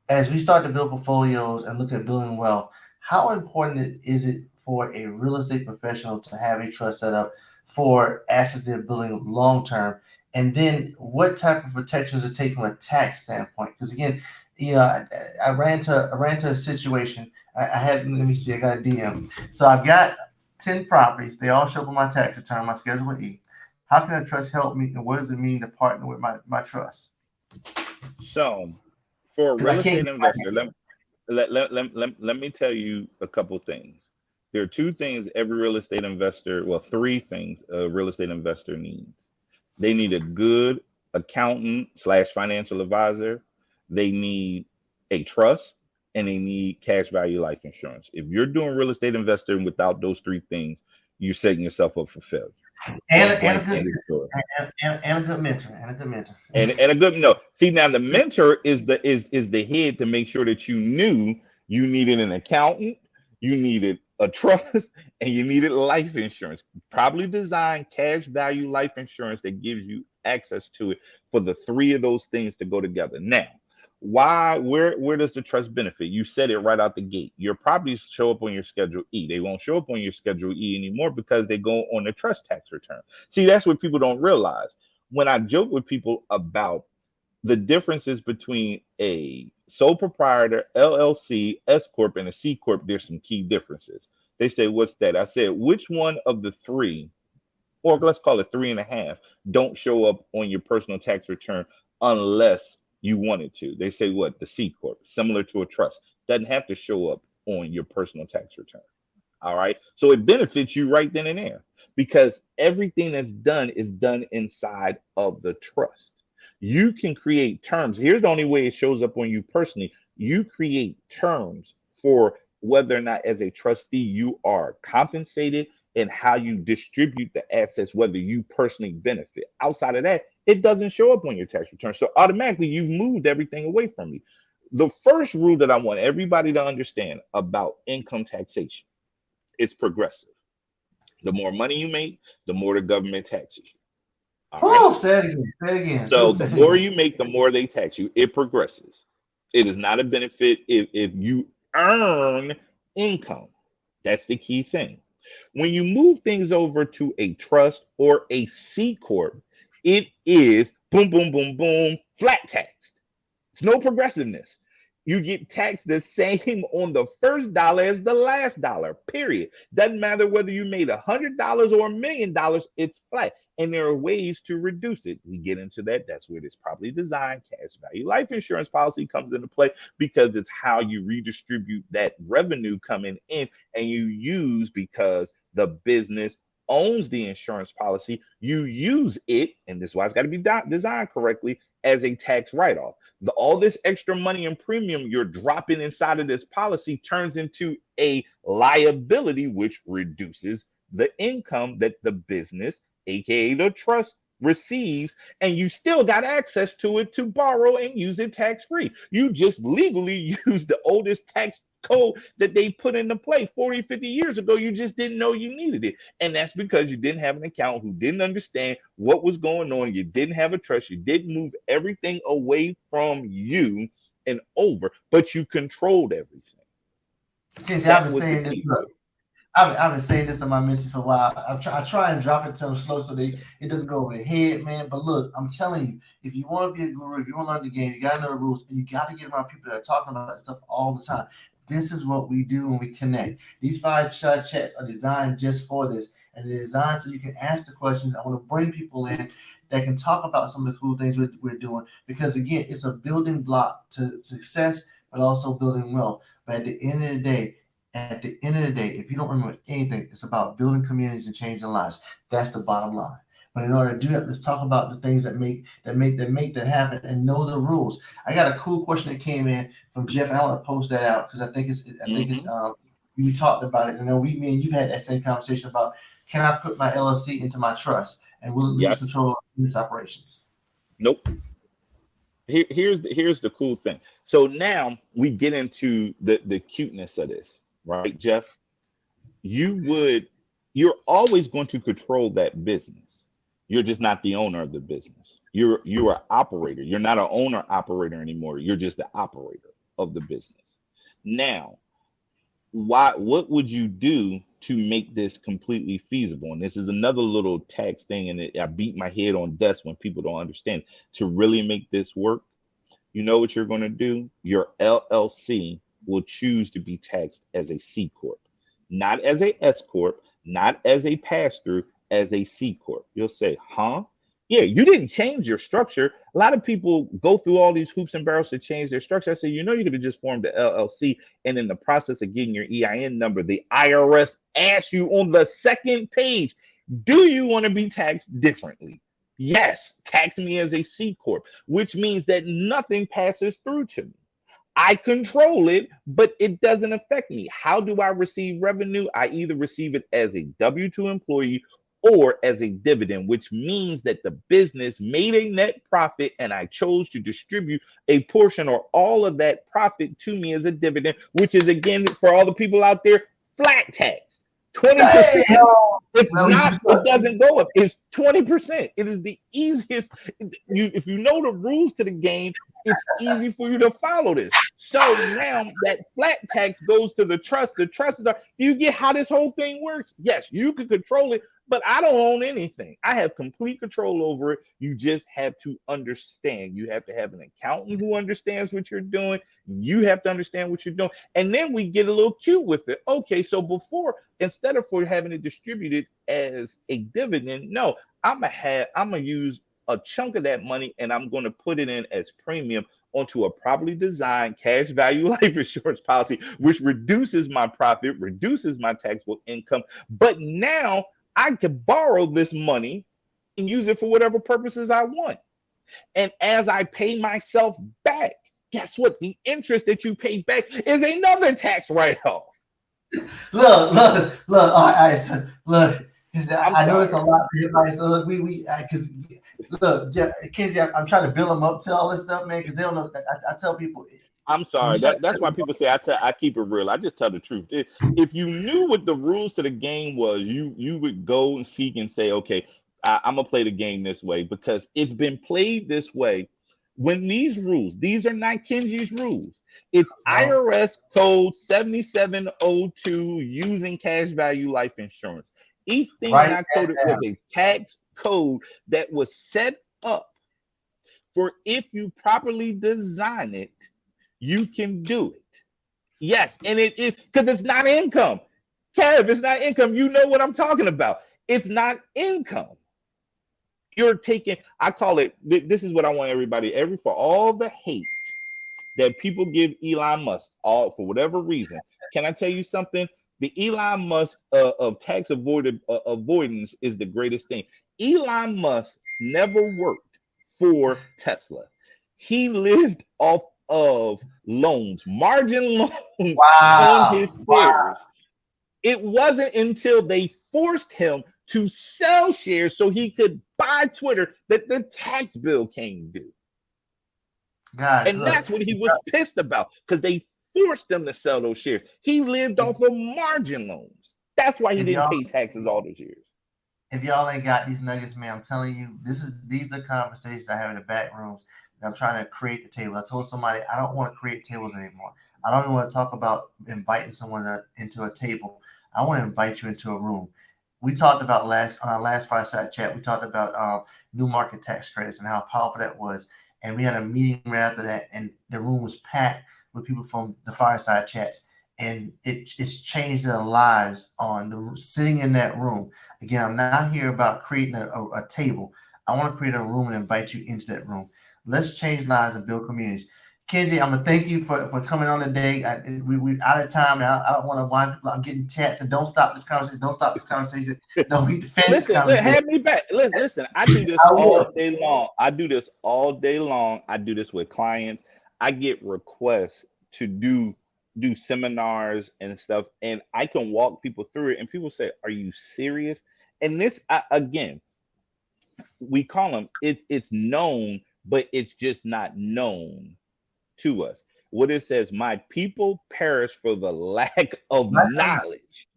As we start to build portfolios and look at building wealth, how important is it for a real estate professional to have a trust set up for assets they're building long term? And then what type of protections it take from a tax standpoint? Because again, I ran into a situation. I had let me see, I got a DM. So I've got 10 properties. They all show up on my tax return, my Schedule E. How can a trust help me, and what does it mean to partner with my trust? So, for a Because I real can't. estate investor, let me tell you a couple things. There are two things every real estate investor, well, three things a real estate investor needs. They need a good accountant slash financial advisor. They need a trust, and they need cash value life insurance. If you're doing real estate investing without those three things, you're setting yourself up for failure. and Point and a blank, good end of story. and a good mentor and a good mentor. And a good no. See, now the mentor is the head to make sure that you knew you needed an accountant, you needed a trust, and you needed life insurance. Probably design cash value life insurance that gives you access to it for the three of those things to go together. Now, why where does the trust benefit? You said it right out the gate. Your properties show up on your schedule E. They won't show up on your schedule E anymore because they go on the trust tax return. See, that's what people don't realize when I joke with people about the differences between a sole proprietor, LLC, S Corp, and a C Corp, there's some key differences. They say, what's that? I said, which one of the three, or let's call it three and a half, don't show up on your personal tax return unless you wanted to? They say, what? The C Corp, similar to a trust, doesn't have to show up on your personal tax return. All right. So it benefits you right then and there because everything that's done is done inside of the trust. You can create terms. Here's the only way it shows up on you personally. You create terms for whether or not, as a trustee, you are compensated and how you distribute the assets, whether you personally benefit. Outside of that, it doesn't show up on your tax return. So automatically, you've moved everything away from you. The first rule that I want everybody to understand about income taxation, it's progressive. The more money you make, the more the government taxes you. All right. Oh, say it again. Say it again. So Say the it more again. you make, the more they tax you. It progresses. It is not a benefit if you earn income. That's the key thing. When you move things over to a trust or a C corp, it is boom, boom, boom, boom, flat tax. It's no progressiveness. You get taxed the same on the first dollar as the last dollar, period. Doesn't matter whether you made $100 or $1 million, it's flat. And there are ways to reduce it. We get into that. That's where this properly designed cash value life insurance policy comes into play because it's how you redistribute that revenue coming in and you use because the business owns the insurance policy. You use it, and this is why it's got to be designed correctly as a tax write off. All this extra money and premium you're dropping inside of this policy turns into a liability, which reduces the income that the business, aka the trust, receives, and you still got access to it to borrow and use it tax free. You just legally use the oldest tax code that they put into play 40, 50 years ago. You just didn't know you needed it. And that's because you didn't have an accountant who didn't understand what was going on. You didn't have a trust. You didn't move everything away from you and over, but you controlled everything. Kenzie, I've That been was the saying this. key to Look, it. I've been saying this to my mentors for a while. I try and drop it to them slow so it doesn't go over their head, man. But look, I'm telling you, if you want to be a guru, if you want to learn the game, you got to know the rules, and you got to get around people that are talking about that stuff all the time. This is what we do when we connect. These five shot chats are designed just for this, and they're designed so you can ask the questions. I want to bring people in that can talk about some of the cool things we're doing because again, it's a building block to success, but also building wealth. But at the end of the day, if you don't remember anything, it's about building communities and changing lives. That's the bottom line. But in order to do that, let's talk about the things that happen and know the rules. I got a cool question that came in from Jeff, and I want to post that out because I think it's Hmm. we talked about it. And then me and you've had that same conversation about, can I put my LLC into my trust and will it lose Yes. control of business operations? Nope. Here's the cool thing. So now we get into the cuteness of this, right, Jeff? You would you're always going to control that business. You're just not the owner of the business. You're an operator. You're not an owner operator anymore. You're just the operator of the business. Now, what would you do to make this completely feasible? And this is another little tax thing, and I beat my head on desk when people don't understand. To really make this work, you know what you're going to do? Your LLC will choose to be taxed as a C corp, not as a S corp, not as a pass through, as a C corp. You'll say, huh? Yeah, you didn't change your structure. A lot of people go through all these hoops and barrels to change their structure. I say, you know, you could have just formed the LLC, and in the process of getting your EIN number, the IRS asks you on the second page, do you want to be taxed differently? Yes, tax me as a C corp, which means that nothing passes through to me. I control it, but it doesn't affect me. How do I receive revenue? I either receive it as a W 2 employee or as a dividend, which means that the business made a net profit and I chose to distribute a portion or all of that profit to me as a dividend, which is, again, for all the people out there, flat tax, Hey, 20%. yo, It's well, we, not, it doesn't go up. It's 20%. It is the easiest. If you know the rules to the game, it's easy for you to follow this. So now that flat tax goes to the trust. The trust is, you get how this whole thing works? Yes, you can control it, but I don't own anything. I have complete control over it. You just have to understand. You have to have an accountant who understands what you're doing. You have to understand what you're doing. And then we get a little cute with it. Okay, so before, instead of for having it distributed as a dividend, no, I'm gonna use a chunk of that money and I'm going to put it in as premium onto a properly designed cash value life insurance policy, which reduces my profit, reduces my taxable income. But now I can borrow this money and use it for whatever purposes I want. And as I pay myself back, guess what? The interest that you pay back is another tax write-off. look. All right, so look. I'm I know it's a sorry. lot for everybody. So look, we because look, Kenzie, I'm trying to build them up to all this stuff, man, because they don't know. I tell people I'm when you sorry. start. That's why people say I keep it real. I just tell the truth. If you knew what the rules to the game was, you would go and seek and say, okay, I'm gonna play the game this way because it's been played this way. When these are not Kenji's rules. It's No, IRS code 7702 using cash value life insurance. Each thing that write I that quoted was down. a tax code that was set up for, if you properly design it, you can do it. Yes, and it is because it's not income. Kev, it's not income. You know what I'm talking about. It's not income. You're taking, I call it, this is what I want everybody, for all the hate that people give Elon Musk, all for whatever reason. Can I tell you something? The Elon Musk of avoidance is the greatest thing. Elon Musk never worked for Tesla. He lived off of loans, margin loans on Wow, his wow, shares. It wasn't until they forced him to sell shares so he could buy Twitter that the tax bill came due. guys, And look. that's what he was pissed about because they forced him to sell those shares. He lived If, off of margin loans. That's why he if didn't y'all pay taxes all those years. if y'all ain't got these nuggets, man, I'm telling you, these are conversations I have in the back rooms. And I'm trying to create the table. I told somebody I don't want to create tables anymore. I don't even want to talk about inviting someone into a table. I want to invite you into a room. We talked about last on our last fireside chat. We talked about new market tax credits and how powerful that was. And we had a meeting right after that, and the room was packed with people from the fireside chats, and it's changed their lives on the sitting in that room. Again, I'm not here about creating a table. I want to create a room and invite you into that room. Let's change lives and build communities. Kenji, I'm gonna thank you for coming on today. We out of time now. I don't want to wind people. I'm getting chats and don't stop this conversation. Don't stop this conversation. No, we need to finish this Listen, conversation. have me back. Listen, I do this I all will. day long. I do this all day long. I do this with clients. I get requests to do seminars and stuff, and I can walk people through it. And people say, "Are you serious?" And this, again, we call them. It's known, but it's just not known to us. What it says, "My people perish for the lack of Right on. knowledge."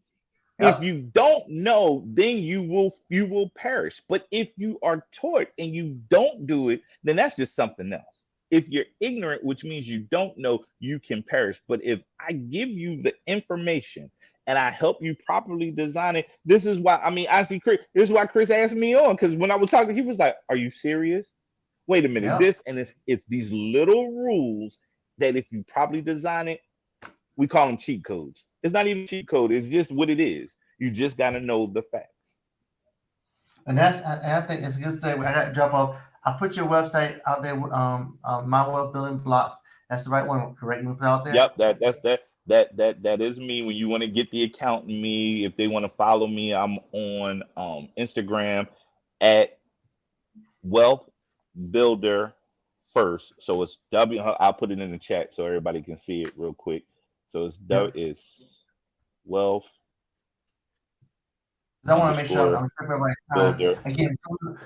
If Yep. you don't know, then you will perish. But if you are taught and you don't do it, then that's just something else. If you're ignorant, which means you don't know, you can perish. But if I give you the information and I help you properly design it, this is why, I mean, I see Chris, this is why Chris asked me on, because when I was talking, he was like, "Are you serious? Wait a minute, Yep. this," and it's these little rules that if you properly design it, we call them cheat codes. It's not even cheat code. It's just what it is. You just got to know the facts. And I think it's a good segue. I got to drop off. I put your website out there. My wealth building blocks. That's the right one. Correct me, put it out there. Yep, that is me. When you want to get the account in me, if they want to follow me, I'm on Instagram at Wealth Builder First. So it's W. I'll put it in the chat so everybody can see it real quick. So Yep. it's Wealth I want to make sure underscore I'm sure everybody's time. Builder. Again,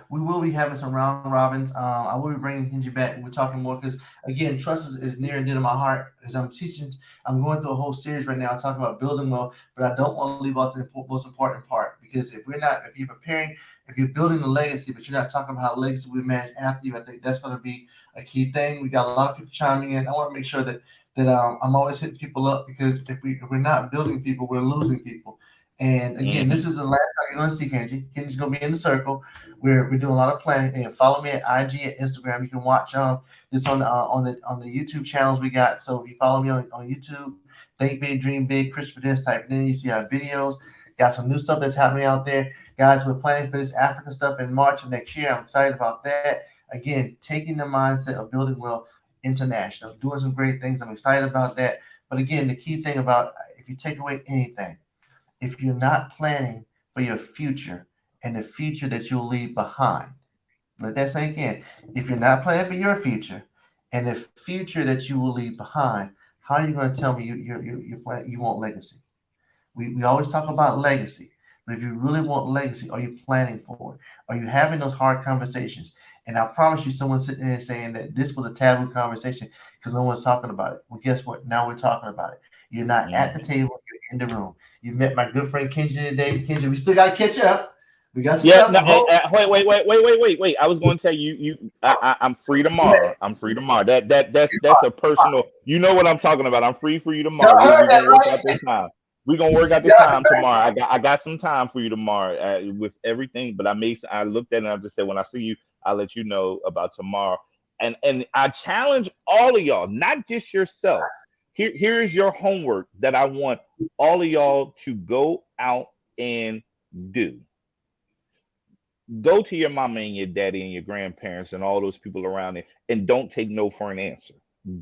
we will be having some round robins. I will be bringing Kenji back. We're talking more because, again, trust is near and dear to my heart. As I'm teaching, I'm going through a whole series right now talking about building wealth, but I don't want to leave out the most important part because if you're preparing, if you're building a legacy, but you're not talking about how legacy we manage after you, I think that's going to be a key thing. We got a lot of people chiming in. I want to make sure that I'm always hitting people up because if we're not building people, we're losing people. And again, Hmm. this is the last time you're going to see Kenji. Kenji's going to be in the circle. We're doing a lot of planning. And follow me at IG at Instagram. You can watch this on the YouTube channels we got. So if you follow me on YouTube, Think Big, Dream Big, Christopher this type. Then you see our videos. Got some new stuff that's happening out there, guys. We're planning for this African stuff in March of next year. I'm excited about that. Again, taking the mindset of building wealth international, doing some great things. I'm excited about that. But again, the key thing about if you take away anything if you're not planning for your future and the future that you'll leave behind. Let that sink in. If you're not planning for your future and the future that you will leave behind, how are you going to tell me you want legacy? We always talk about legacy, but if you really want legacy, are you planning for it? Are you having those hard conversations? And I promise you, someone's sitting there saying that this was a taboo conversation because no one's talking about it. Well, guess what? Now we're talking about it. You're not at the Hmm. table, you're in the room. You met my good friend Kinji today. Kinji, we still got to catch up. We got some Yeah, stuff. no, Hold. wait. I was going to tell you, I'm free Go tomorrow. ahead. I'm free tomorrow. That's a personal. You know what I'm talking about. I'm free for you tomorrow. Y'all heard We're that, gonna work out right? this time. We're gonna work out this Y'all time tomorrow. I got some time for you tomorrow with everything. But I looked at it and I just said when I see you, I'll let you know about tomorrow. And I challenge all of y'all, not just yourselves. Here is your homework that I want all of y'all to go out and do. Go to your mama and your daddy and your grandparents and all those people around there and don't take no for an answer.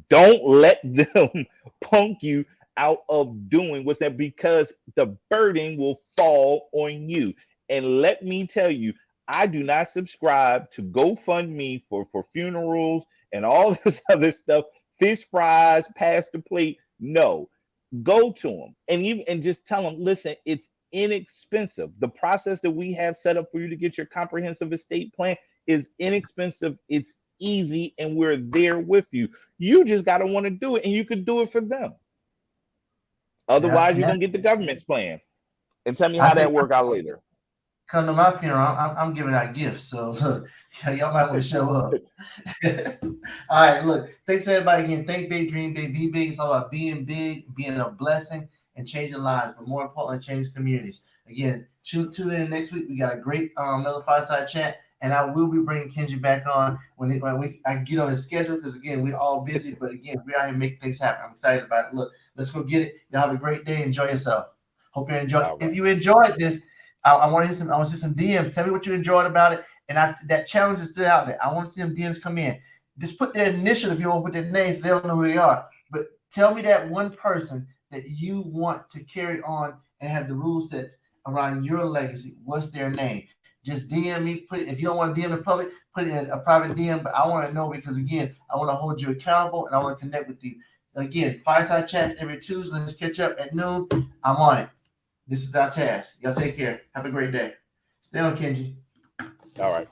Don't let them punk you out of doing what's that because the burden will fall on you. And let me tell you, I do not subscribe to GoFundMe for funerals and all this other stuff, fish fries, pass the plate. No, go to them and just tell them, listen, it's inexpensive. The process that we have set up for you to get your comprehensive estate plan is inexpensive. It's easy, and we're there with you. You just got to want to do it, and you could do it for them. Yeah, Otherwise, and you're that gonna get the government's plan. And tell me I how say that work out later. come to my funeral. I'm giving out gifts, so look, y'all might want to show up. All right, look. Thanks everybody again. Think big, dream big, be big. It's all about being big, being a blessing, and changing lives, but more importantly, changing communities. Again, tune in next week. We got a great another fireside chat, and I will be bringing Kenji back on when I get on his schedule because again we're all busy, but again we're out here making things happen. I'm excited about it. Look, let's go get it. Y'all have a great day. Enjoy yourself. Hope you enjoy. All If right. you enjoyed this, I want to hear some. I want to see some DMs. Tell me what you enjoyed about it, and that challenge is still out there. I want to see them DMs come in. just put their initial if you don't put their names, they don't know who they are. But tell me that one person that you want to carry on and have the rule sets around your legacy. What's their name? Just DM me. Put it, if you don't want to DM in public, put it in a private DM. But I want to know because again, I want to hold you accountable and I want to connect with you. Again, fireside chats every Tuesday. Let's catch up at noon. I'm on it. This is our task. Y'all take care. Have a great day. Stay on, Kinji. All right.